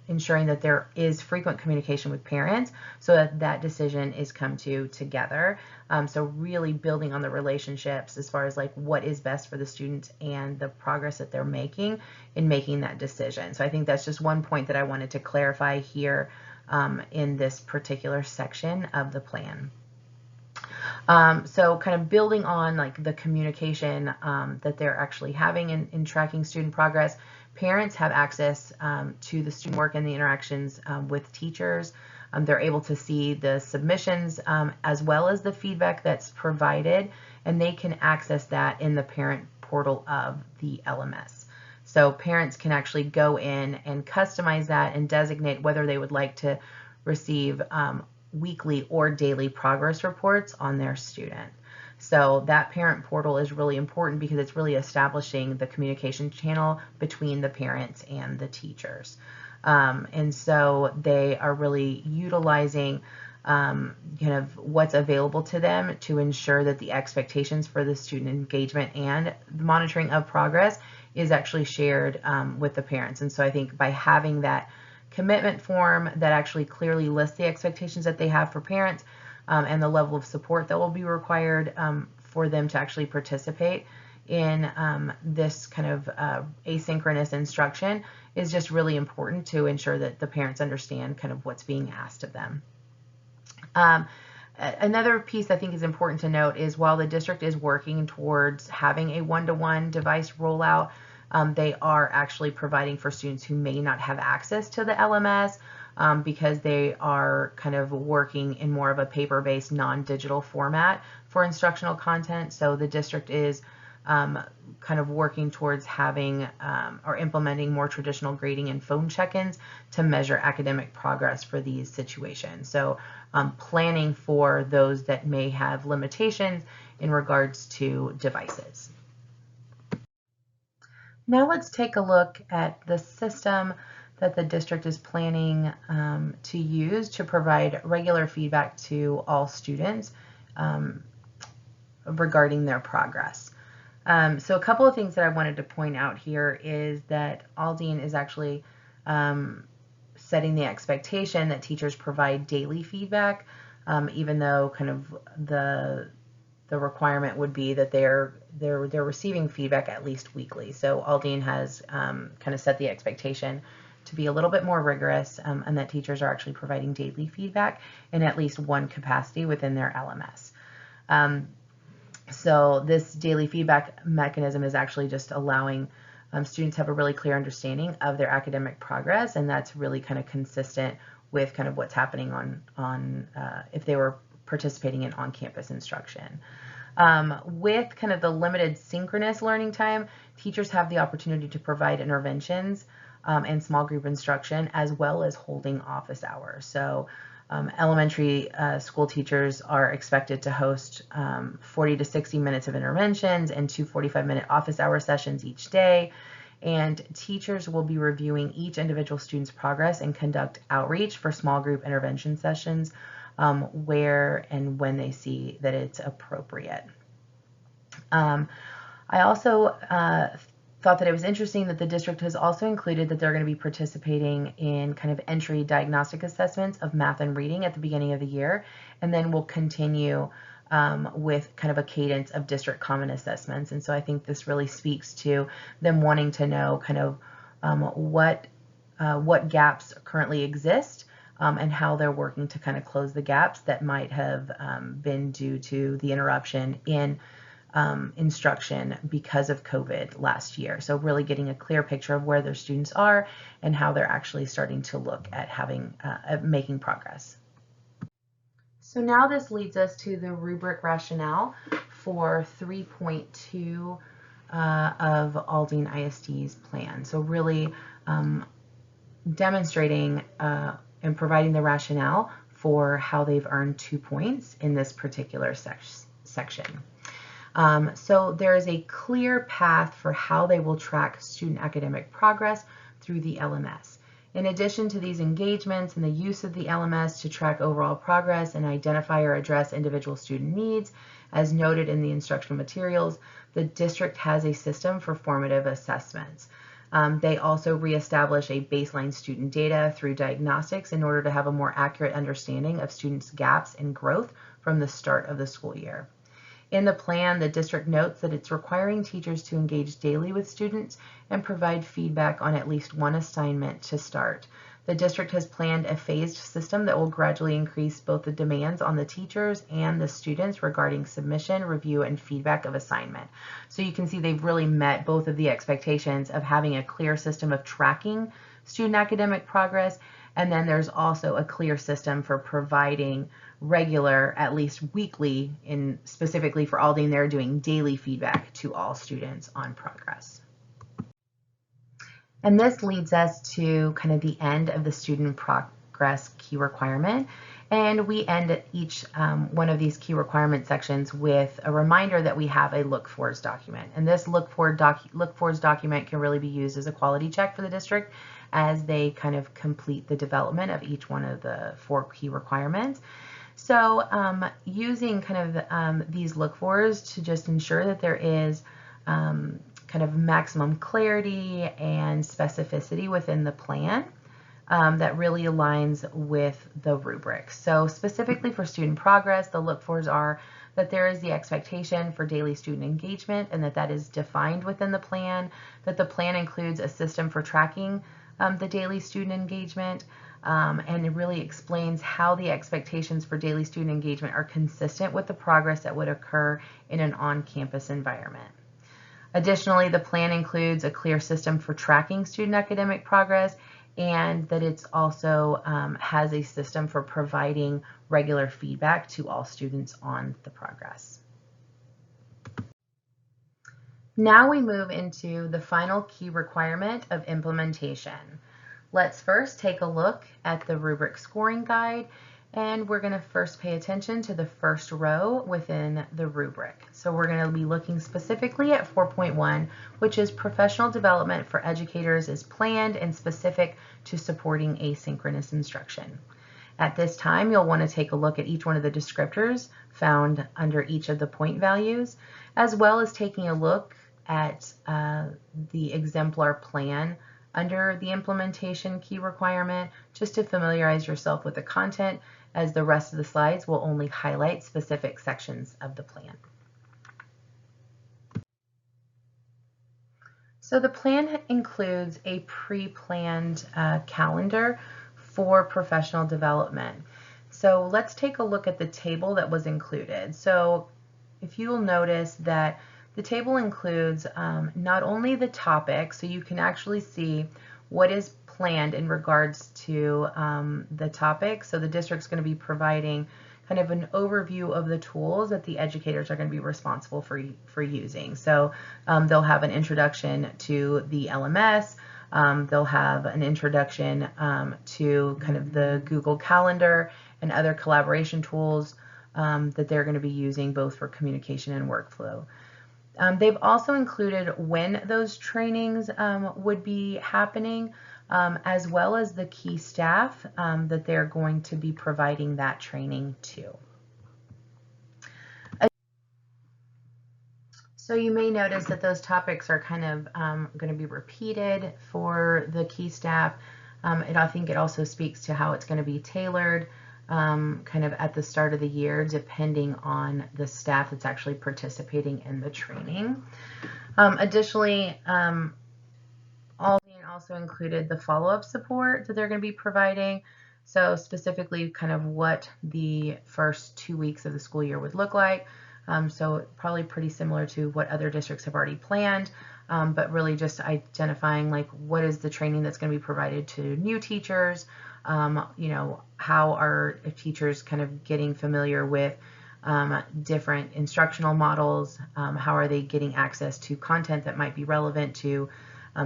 Speaker 2: ensuring that there is frequent communication with parents so that that decision is come to together. So really building on the relationships as far as like what is best for the students and the progress that they're making in making that decision. So I think that's just one point that I wanted to clarify here in this particular section of the plan. So kind of building on like the communication that they're actually having in tracking student progress, parents have access to the student work and the interactions with teachers. They're able to see the submissions as well as the feedback that's provided, and they can access that in the parent portal of the LMS. So parents can actually go in and customize that and designate whether they would like to receive weekly or daily progress reports on their student. So that parent portal is really important because it's really establishing the communication channel between the parents and the teachers. And so they are really utilizing kind of what's available to them to ensure that the expectations for the student engagement and the monitoring of progress is actually shared with the parents. And so I think by having that commitment form that actually clearly lists the expectations that they have for parents and the level of support that will be required for them to actually participate in this kind of asynchronous instruction is just really important to ensure that the parents understand kind of what's being asked of them. Another piece I think is important to note is while the district is working towards having a one-to-one device rollout, they are actually providing for students who may not have access to the LMS because they are kind of working in more of a paper-based, non-digital format for instructional content. So the district is kind of working towards having or implementing more traditional grading and phone check-ins to measure academic progress for these situations. So planning for those that may have limitations in regards to devices. Now let's take a look at the system that the district is planning to use to provide regular feedback to all students regarding their progress. So a couple of things that I wanted to point out here is that Aldine is actually setting the expectation that teachers provide daily feedback, even though kind of the requirement would be that they're receiving feedback at least weekly. So Aldine has kind of set the expectation to be a little bit more rigorous and that teachers are actually providing daily feedback in at least one capacity within their LMS. So this daily feedback mechanism is actually just allowing students to have a really clear understanding of their academic progress, and that's really kind of consistent with kind of what's happening on if they were participating in on-campus instruction. With kind of the limited synchronous learning time, teachers have the opportunity to provide interventions and small group instruction as well as holding office hours. So elementary school teachers are expected to host 40 to 60 minutes of interventions and 2 45-minute office hour sessions each day. And teachers will be reviewing each individual student's progress and conduct outreach for small group intervention sessions where and when they see that it's appropriate. I also thought that it was interesting that the district has also included that they're going to be participating in kind of entry diagnostic assessments of math and reading at the beginning of the year, and then we'll continue with kind of a cadence of district common assessments. And so I think this really speaks to them wanting to know kind of what gaps currently exist and how they're working to kind of close the gaps that might have been due to the interruption in instruction because of COVID last year. So really getting a clear picture of where their students are and how they're actually starting to look at making progress. So now this leads us to the rubric rationale for 3.2 of Aldine ISD's plan. So really demonstrating and providing the rationale for how they've earned 2 points in this particular section. So there is a clear path for how they will track student academic progress through the LMS. In addition to these engagements and the use of the LMS to track overall progress and identify or address individual student needs, as noted in the instructional materials, the district has a system for formative assessments. They also reestablish a baseline student data through diagnostics in order to have a more accurate understanding of students' gaps in growth from the start of the school year. In the plan, the district notes that it's requiring teachers to engage daily with students and provide feedback on at least one assignment to start. The district has planned a phased system that will gradually increase both the demands on the teachers and the students regarding submission, review, and feedback of assignment. So you can see they've really met both of the expectations of having a clear system of tracking student academic progress, and then there's also a clear system for providing regular, at least weekly, specifically for Aldine, they're doing daily feedback to all students on progress. And this leads us to kind of the end of the student progress key requirement. And we end at each one of these key requirement sections with a reminder that we have a look-fors document. And this look-fors document can really be used as a quality check for the district as they kind of complete the development of each one of the 4 key requirements. So using kind of these look-fors to just ensure that there is kind of maximum clarity and specificity within the plan that really aligns with the rubric. So specifically for student progress, the look-fors are that there is the expectation for daily student engagement and that is defined within the plan, that the plan includes a system for tracking the daily student engagement, and it really explains how the expectations for daily student engagement are consistent with the progress that would occur in an on-campus environment. Additionally, the plan includes a clear system for tracking student academic progress, and that it's also has a system for providing regular feedback to all students on the progress. Now we move into the final key requirement of implementation. Let's first take a look at the rubric scoring guide, and we're going to first pay attention to the first row within the rubric. So we're going to be looking specifically at 4.1, which is professional development for educators is planned and specific to supporting asynchronous instruction. At this time, you'll want to take a look at each one of the descriptors found under each of the point values, as well as taking a look at the exemplar plan under the implementation key requirement, just to familiarize yourself with the content, as the rest of the slides will only highlight specific sections of the plan. So the plan includes a pre-planned calendar for professional development. So let's take a look at the table that was included. So if you will notice that the table includes not only the topic, so you can actually see what is planned in regards to the topic. So the district's going to be providing kind of an overview of the tools that the educators are going to be responsible for using. So they'll have an introduction to the LMS, they'll have an introduction to kind of the Google Calendar and other collaboration tools that they're going to be using both for communication and workflow. They've also included when those trainings would be happening, as well as the key staff that they're going to be providing that training to. So you may notice that those topics are kind of going to be repeated for the key staff. I think it also speaks to how it's going to be tailored kind of at the start of the year, depending on the staff that's actually participating in the training. Additionally, Aldine also included the follow-up support that they're going to be providing. So specifically kind of what the first 2 weeks of the school year would look like. So probably pretty similar to what other districts have already planned, but really just identifying like what is the training that's going to be provided to new teachers, you know, how are teachers kind of getting familiar with different instructional models, how are they getting access to content that might be relevant to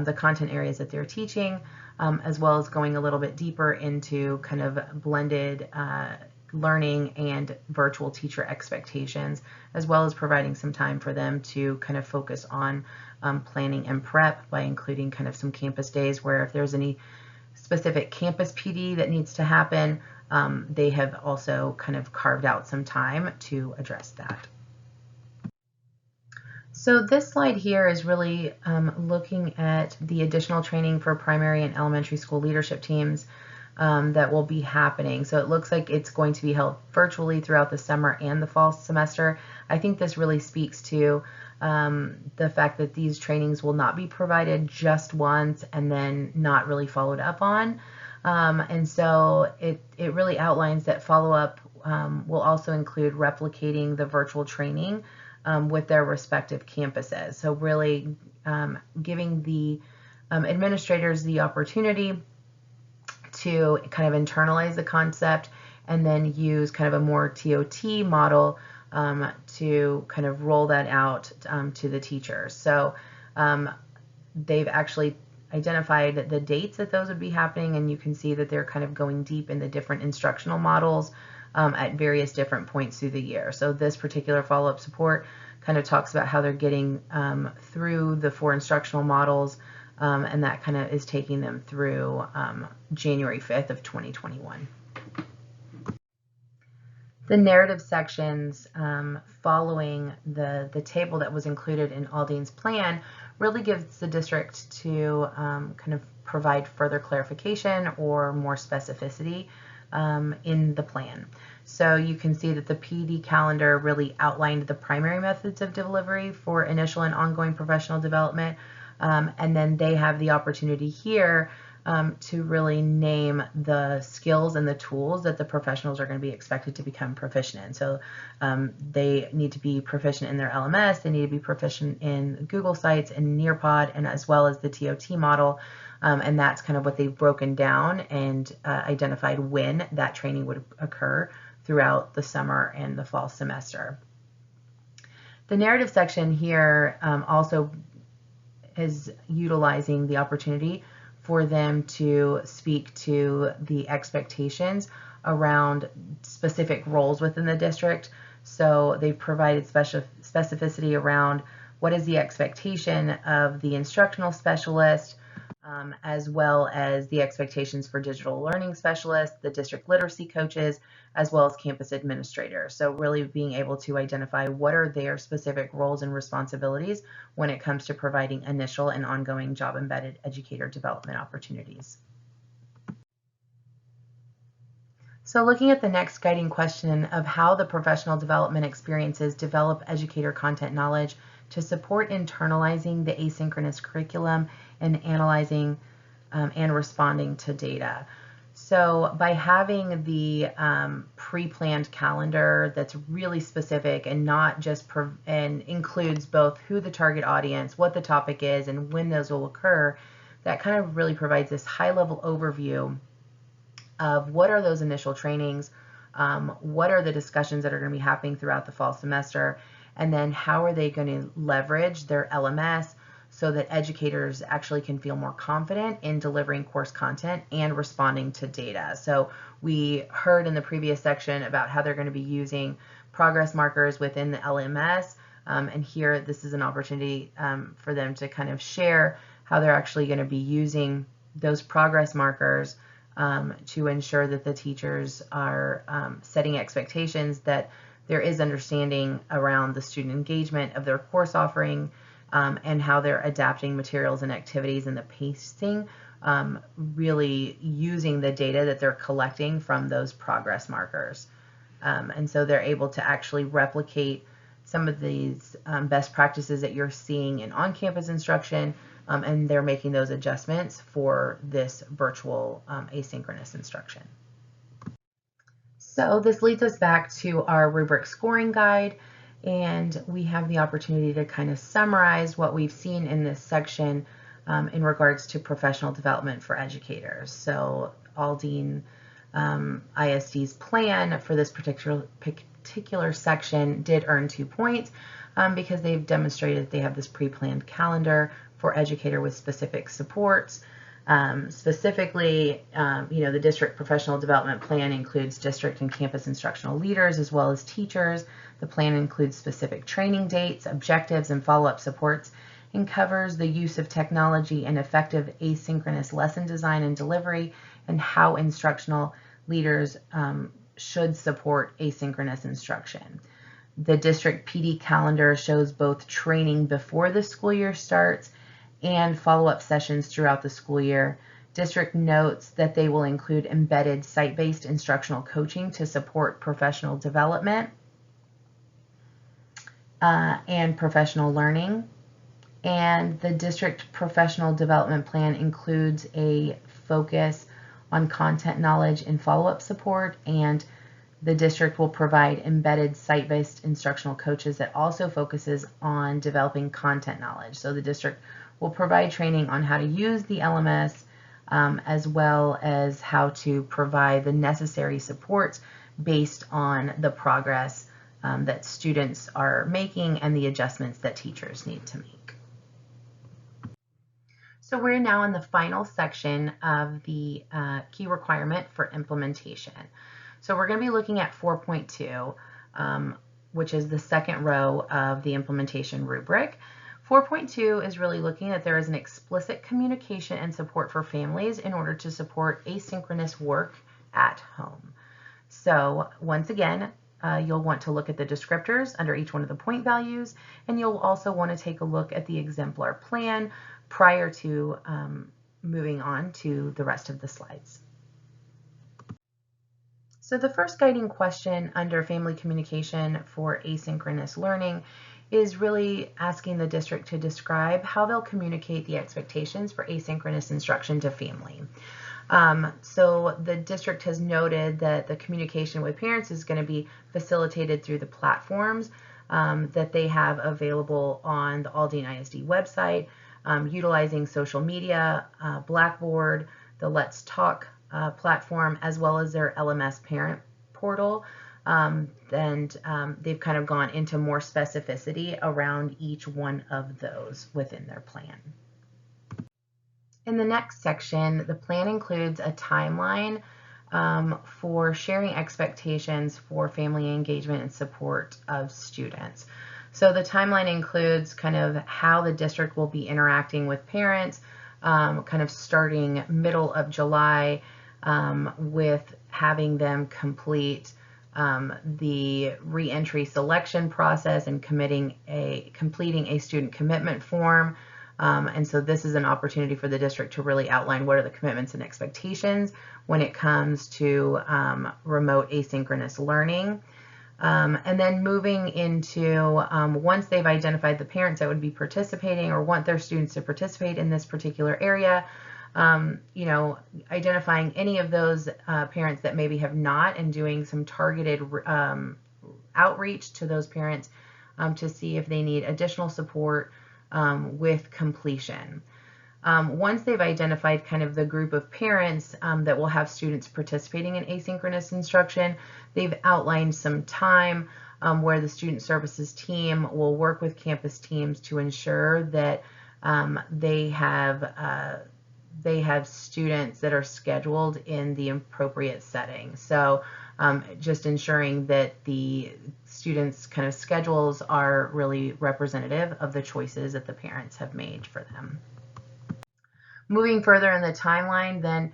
Speaker 2: the content areas that they're teaching, as well as going a little bit deeper into kind of blended learning and virtual teacher expectations, as well as providing some time for them to kind of focus on planning and prep by including kind of some campus days where if there's any specific campus PD that needs to happen, they have also kind of carved out some time to address that. So this slide here is really looking at the additional training for primary and elementary school leadership teams that will be happening. So it looks like it's going to be held virtually throughout the summer and the fall semester. I think this really speaks to the fact that these trainings will not be provided just once and then not really followed up on. And so it really outlines that follow-up will also include replicating the virtual training with their respective campuses. So really giving the administrators the opportunity to kind of internalize the concept and then use kind of a more TOT model to kind of roll that out to the teachers. So they've actually identified the dates that those would be happening, and you can see that they're kind of going deep in the different instructional models at various different points through the year. So this particular follow-up support kind of talks about how they're getting through the 4 instructional models, and that kind of is taking them through January 5th of 2021. The narrative sections following the table that was included in Aldine's plan really gives the district to kind of provide further clarification or more specificity in the plan. So you can see that the PD calendar really outlined the primary methods of delivery for initial and ongoing professional development, and then they have the opportunity here to really name the skills and the tools that the professionals are going to be expected to become proficient in. So they need to be proficient in their LMS, they need to be proficient in Google Sites and Nearpod, and as well as the TOT model. And that's kind of what they've broken down and identified when that training would occur throughout the summer and the fall semester. The narrative section here also is utilizing the opportunity for them to speak to the expectations around specific roles within the district. So they've provided specificity around what is the expectation of the instructional specialist, as well as the expectations for digital learning specialists, the district literacy coaches, as well as campus administrators. So really being able to identify what are their specific roles and responsibilities when it comes to providing initial and ongoing job-embedded educator development opportunities. So looking at the next guiding question of how the professional development experiences develop educator content knowledge to support internalizing the asynchronous curriculum and analyzing and responding to data. So by having the pre-planned calendar that's really specific and not just and includes both who the target audience, what the topic is, and when those will occur, that kind of really provides this high-level overview of what are those initial trainings, what are the discussions that are going to be happening throughout the fall semester, and then how are they going to leverage their LMS so that educators actually can feel more confident in delivering course content and responding to data. So we heard in the previous section about how they're going to be using progress markers within the LMS, and here this is an opportunity for them to kind of share how they're actually going to be using those progress markers to ensure that the teachers are setting expectations, that there is understanding around the student engagement of their course offering, and how they're adapting materials and activities and the pacing, really using the data that they're collecting from those progress markers. And so they're able to actually replicate some of these best practices that you're seeing in on-campus instruction, and they're making those adjustments for this virtual asynchronous instruction. So this leads us back to our rubric scoring guide, and we have the opportunity to kind of summarize what we've seen in this section in regards to professional development for educators. So Aldine ISD's plan for this particular section did earn 2 points because they've demonstrated that they have this pre-planned calendar for educator with specific supports. Specifically, the district professional development plan includes district and campus instructional leaders as well as teachers. The plan includes specific training dates, objectives, and follow-up supports, and covers the use of technology and effective asynchronous lesson design and delivery, and how instructional leaders should support asynchronous instruction. The district PD calendar shows both training before the school year starts and follow-up sessions throughout the school year. District notes that they will include embedded site-based instructional coaching to support professional development and professional learning. And the district professional development plan includes a focus on content knowledge and follow-up support, and the district will provide embedded site-based instructional coaches that also focuses on developing content knowledge. So the district will provide training on how to use the LMS, as well as how to provide the necessary supports based on the progress that students are making and the adjustments that teachers need to make. So we're now in the final section of the key requirement for implementation. So we're going to be looking at 4.2, which is the second row of the implementation rubric. 4.2 is really looking at there is an explicit communication and support for families in order to support asynchronous work at home. So once again, you'll want to look at the descriptors under each one of the point values, and you'll also want to take a look at the exemplar plan prior to moving on to the rest of the slides. So the first guiding question under family communication for asynchronous learning is really asking the district to describe how they'll communicate the expectations for asynchronous instruction to family. So the district has noted that the communication with parents is going to be facilitated through the platforms that they have available on the Aldine ISD website, utilizing social media, Blackboard, the Let's Talk platform, as well as their LMS parent portal. They've kind of gone into more specificity around each one of those within their plan. In the next section, the plan includes a timeline for sharing expectations for family engagement and support of students. So the timeline includes kind of how the district will be interacting with parents, kind of starting middle of July, with having them complete the reentry selection process and completing a student commitment form. And so this is an opportunity for the district to really outline what are the commitments and expectations when it comes to remote asynchronous learning. And then moving into, once they've identified the parents that would be participating or want their students to participate in this particular area, identifying any of those parents that maybe have not and doing some targeted outreach to those parents to see if they need additional support with completion. Once they've identified kind of the group of parents that will have students participating in asynchronous instruction, they've outlined some time where the student services team will work with campus teams to ensure that they have students that are scheduled in the appropriate setting. So just ensuring that the students' kind of schedules are really representative of the choices that the parents have made for them. Moving further in the timeline, then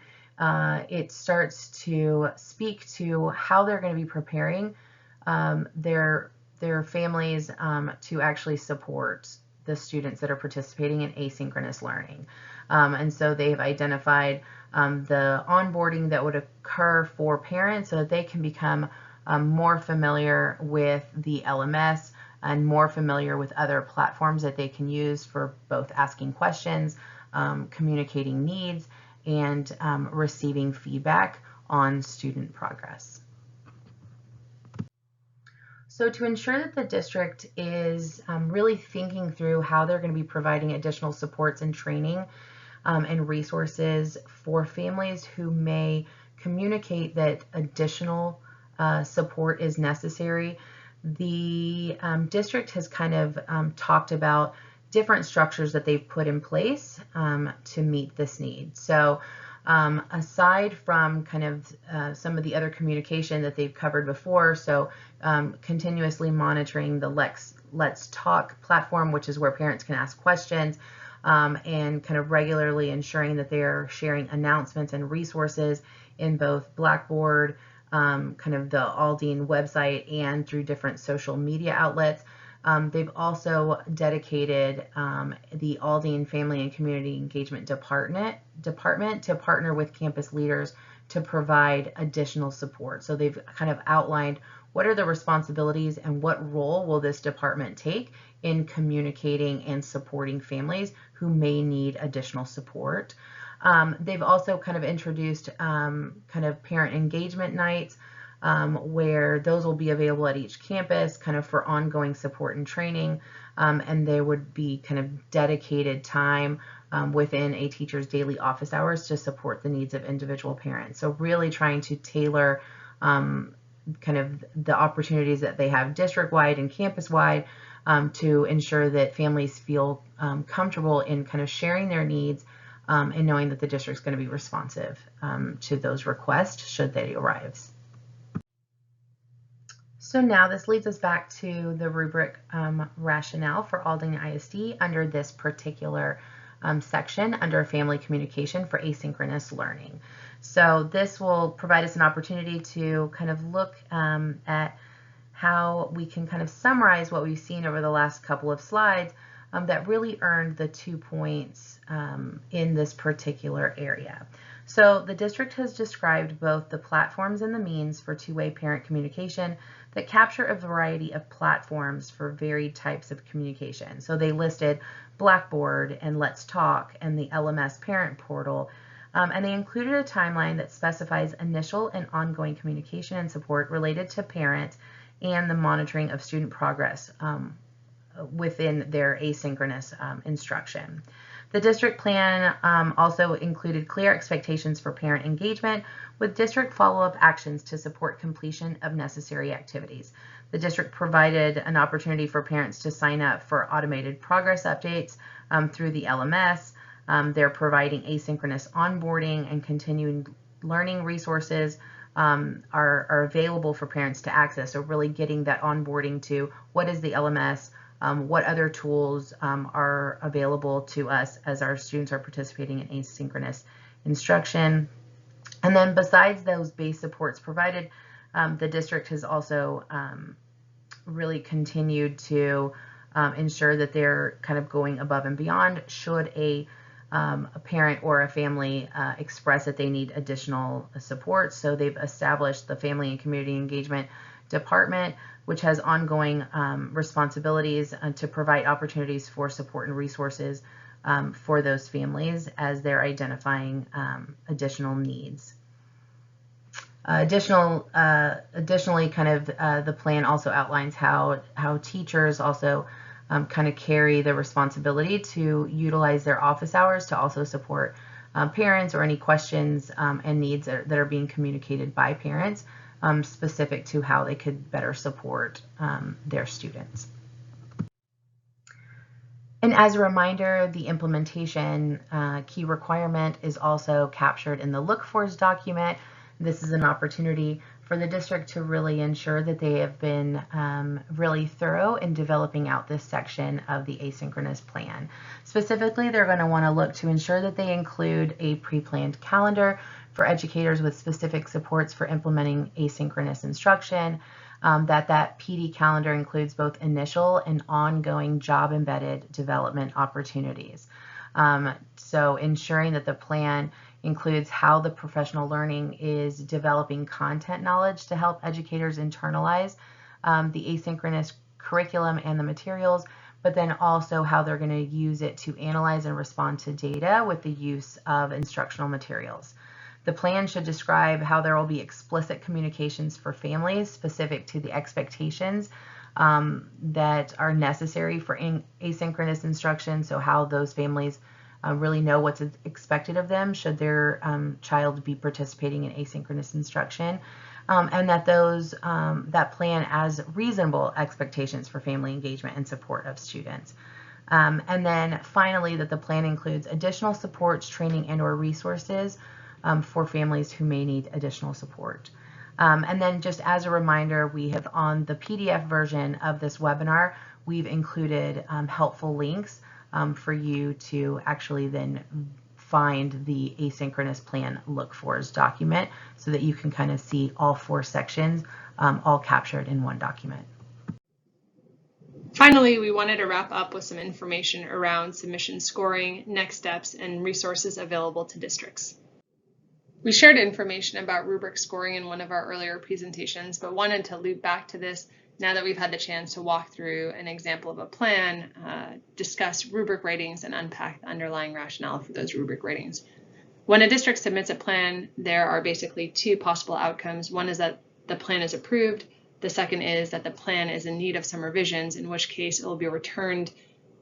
Speaker 2: it starts to speak to how they're going to be preparing their families to actually support the students that are participating in asynchronous learning. And so they've identified the onboarding that would occur for parents so that they can become more familiar with the LMS and more familiar with other platforms that they can use for both asking questions, communicating needs, and receiving feedback on student progress. So to ensure that the district is really thinking through how they're going to be providing additional supports and training and resources for families who may communicate that additional support is necessary, the district has kind of talked about different structures that they've put in place to meet this need. So aside from kind of some of the other communication that they've covered before, so continuously monitoring the Let's Talk platform, which is where parents can ask questions, and kind of regularly ensuring that they're sharing announcements and resources in both Blackboard, kind of the Aldine website, and through different social media outlets. They've also dedicated the Aldine Family and Community Engagement Department to partner with campus leaders to provide additional support. So they've kind of outlined what are the responsibilities and what role will this department take in communicating and supporting families who may need additional support. They've also kind of introduced kind of parent engagement nights, where those will be available at each campus kind of for ongoing support and training, and there would be kind of dedicated time within a teacher's daily office hours to support the needs of individual parents. So really trying to tailor kind of the opportunities that they have district-wide and campus-wide to ensure that families feel comfortable in kind of sharing their needs and knowing that the district's going to be responsive to those requests should they arise. So now this leads us back to the rubric rationale for Aldine ISD under this particular section under family communication for asynchronous learning. So this will provide us an opportunity to kind of look at how we can kind of summarize what we've seen over the last couple of slides that really earned the 2 points in this particular area. So the district has described both the platforms and the means for two-way parent communication that capture a variety of platforms for varied types of communication. So they listed Blackboard and Let's Talk and the LMS parent portal, and they included a timeline that specifies initial and ongoing communication and support related to parent and the monitoring of student progress within their asynchronous instruction. The district plan also included clear expectations for parent engagement with district follow-up actions to support completion of necessary activities. The district provided an opportunity for parents to sign up for automated progress updates through the LMS. They're providing asynchronous onboarding and continuing learning resources are available for parents to access. So really getting that onboarding to what is the LMS, what other tools are available to us as our students are participating in asynchronous instruction. And then besides those base supports provided, the district has also really continued to ensure that they're kind of going above and beyond should a parent or a family express that they need additional support. So they've established the Family and Community Engagement Department, which has ongoing responsibilities to provide opportunities for support and resources for those families as they're identifying additional needs. Additionally, the plan also outlines how teachers also kind of carry the responsibility to utilize their office hours to also support parents or any questions and needs that are being communicated by parents specific to how they could better support their students. And as a reminder, the implementation key requirement is also captured in the Look Fors document. This is an opportunity for the district to really ensure that they have been really thorough in developing out this section of the asynchronous plan. Specifically, they're going to want to look to ensure that they include a pre-planned calendar for educators with specific supports for implementing asynchronous instruction, that PD calendar includes both initial and ongoing job-embedded development opportunities. So ensuring that the plan includes how the professional learning is developing content knowledge to help educators internalize the asynchronous curriculum and the materials, but then also how they're going to use it to analyze and respond to data with the use of instructional materials. The plan should describe how there will be explicit communications for families specific to the expectations that are necessary for asynchronous instruction, so how those families really know what's expected of them should their child be participating in asynchronous instruction, and that that plan has reasonable expectations for family engagement and support of students. And then finally, that the plan includes additional supports, training, and/or resources for families who may need additional support. And then just as a reminder, we have on the PDF version of this webinar, we've included helpful links for you to actually then find the asynchronous plan Look Fors document so that you can kind of see all 4 sections all captured in one document.
Speaker 1: Finally, we wanted to wrap up with some information around submission scoring, next steps, and resources available to districts. We shared information about rubric scoring in one of our earlier presentations, but wanted to loop back to this now that we've had the chance to walk through an example of a plan, discuss rubric ratings, and unpack the underlying rationale for those rubric ratings. When a district submits a plan, there are basically 2 possible outcomes. One is that the plan is approved. The second is that the plan is in need of some revisions, in which case it will be returned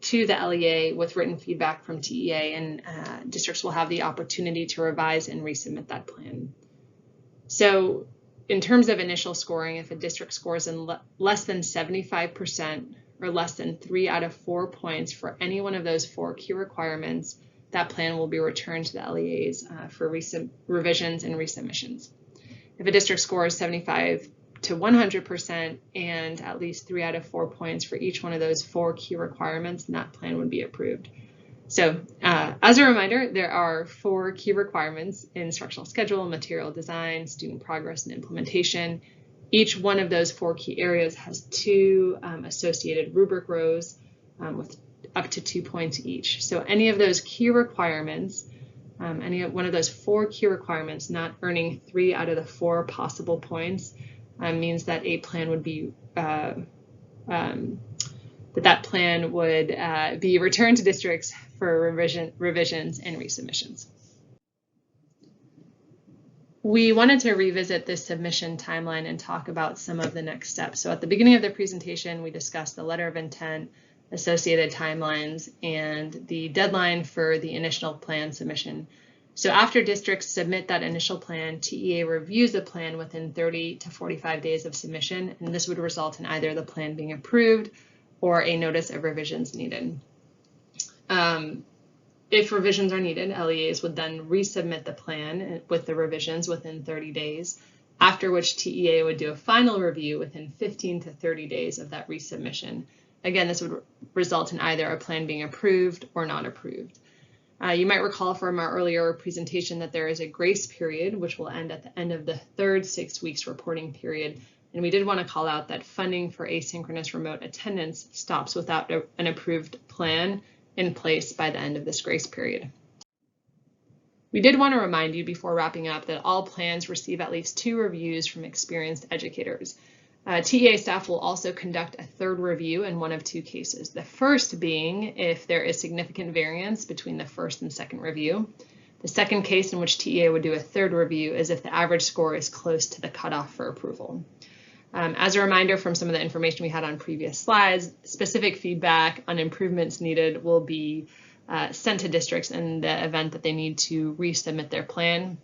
Speaker 1: to the LEA with written feedback from TEA, and districts will have the opportunity to revise and resubmit that plan. So in terms of initial scoring, if a district scores in less than 75% or less than 3 out of 4 points for any one of those 4 key requirements, that plan will be returned to the LEAs for revisions and resubmissions. If a district scores 75 to 100% and at least 3 out of 4 points for each one of those 4 key requirements, and that plan would be approved. So as a reminder, there are 4 key requirements: instructional schedule, material design, student progress, and implementation. Each one of those 4 key areas has 2 associated rubric rows with up to 2 points each. So any of those key requirements one of those 4 key requirements, not earning 3 out of the 4 possible points, means that a plan would be that plan would be returned to districts for revisions and resubmissions. We wanted to revisit this submission timeline and talk about some of the next steps. So at the beginning of the presentation, we discussed the letter of intent, associated timelines, and the deadline for the initial plan submission. So after districts submit that initial plan, TEA reviews the plan within 30 to 45 days of submission, and this would result in either the plan being approved or a notice of revisions needed. If revisions are needed, LEAs would then resubmit the plan with the revisions within 30 days, after which TEA would do a final review within 15 to 30 days of that resubmission. Again, this would result in either a plan being approved or not approved. You might recall from our earlier presentation that there is a grace period, which will end at the end of the 3rd 6 weeks reporting period. And we did want to call out that funding for asynchronous remote attendance stops without an approved plan in place by the end of this grace period. We did want to remind you before wrapping up that all plans receive at least 2 reviews from experienced educators. TEA staff will also conduct a 3rd review in one of 2 cases. The first being if there is significant variance between the 1st and 2nd review. The second case in which TEA would do a 3rd review is if the average score is close to the cutoff for approval. As a reminder from some of the information we had on previous slides, specific feedback on improvements needed will be sent to districts in the event that they need to resubmit their plan.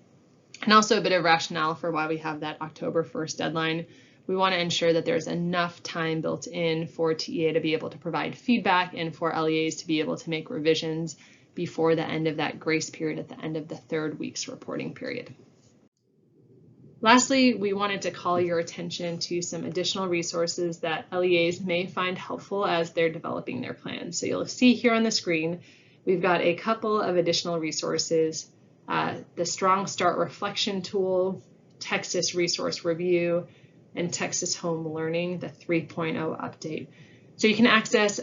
Speaker 1: And also a bit of rationale for why we have that October 1st deadline. We want to ensure that there's enough time built in for TEA to be able to provide feedback and for LEAs to be able to make revisions before the end of that grace period at the end of the 3rd week's reporting period. Lastly, we wanted to call your attention to some additional resources that LEAs may find helpful as they're developing their plans. So you'll see here on the screen, we've got a couple of additional resources, the Strong Start Reflection Tool, Texas Resource Review, and Texas Home Learning, the 3.0 update. So you can access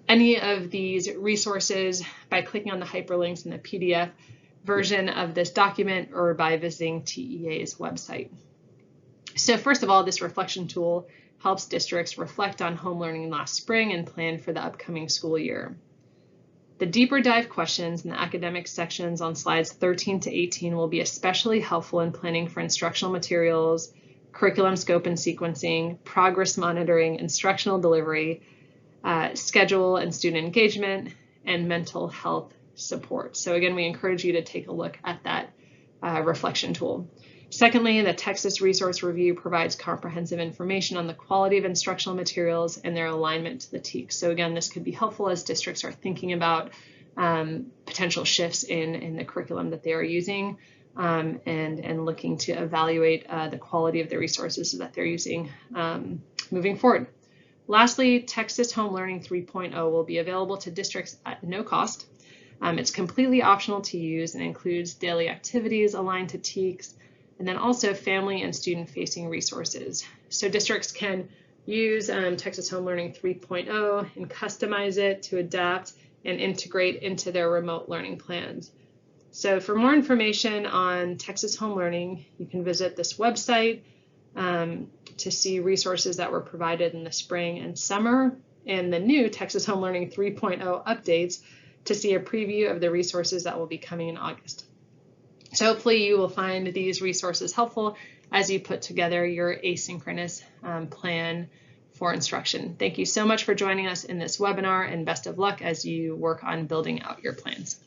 Speaker 1: any of these resources by clicking on the hyperlinks in the PDF version of this document or by visiting TEA's website. So first of all, this reflection tool helps districts reflect on home learning last spring and plan for the upcoming school year. The deeper dive questions in the academic sections on slides 13 to 18 will be especially helpful in planning for instructional materials, curriculum scope and sequencing, progress monitoring, instructional delivery, schedule and student engagement, and mental health support. So again, we encourage you to take a look at that reflection tool. Secondly, the Texas Resource Review provides comprehensive information on the quality of instructional materials and their alignment to the TEKS. So again, this could be helpful as districts are thinking about potential shifts in the curriculum that they are using and looking to evaluate the quality of the resources that they're using moving forward. Lastly, Texas Home Learning 3.0 will be available to districts at no cost. It's completely optional to use and includes daily activities aligned to TEKS, and then also family and student-facing resources. So districts can use Texas Home Learning 3.0 and customize it to adapt and integrate into their remote learning plans. So for more information on Texas Home Learning, you can visit this website to see resources that were provided in the spring and summer, and the new Texas Home Learning 3.0 updates to see a preview of the resources that will be coming in August. So hopefully you will find these resources helpful as you put together your asynchronous plan for instruction. Thank you so much for joining us in this webinar, and best of luck as you work on building out your plans.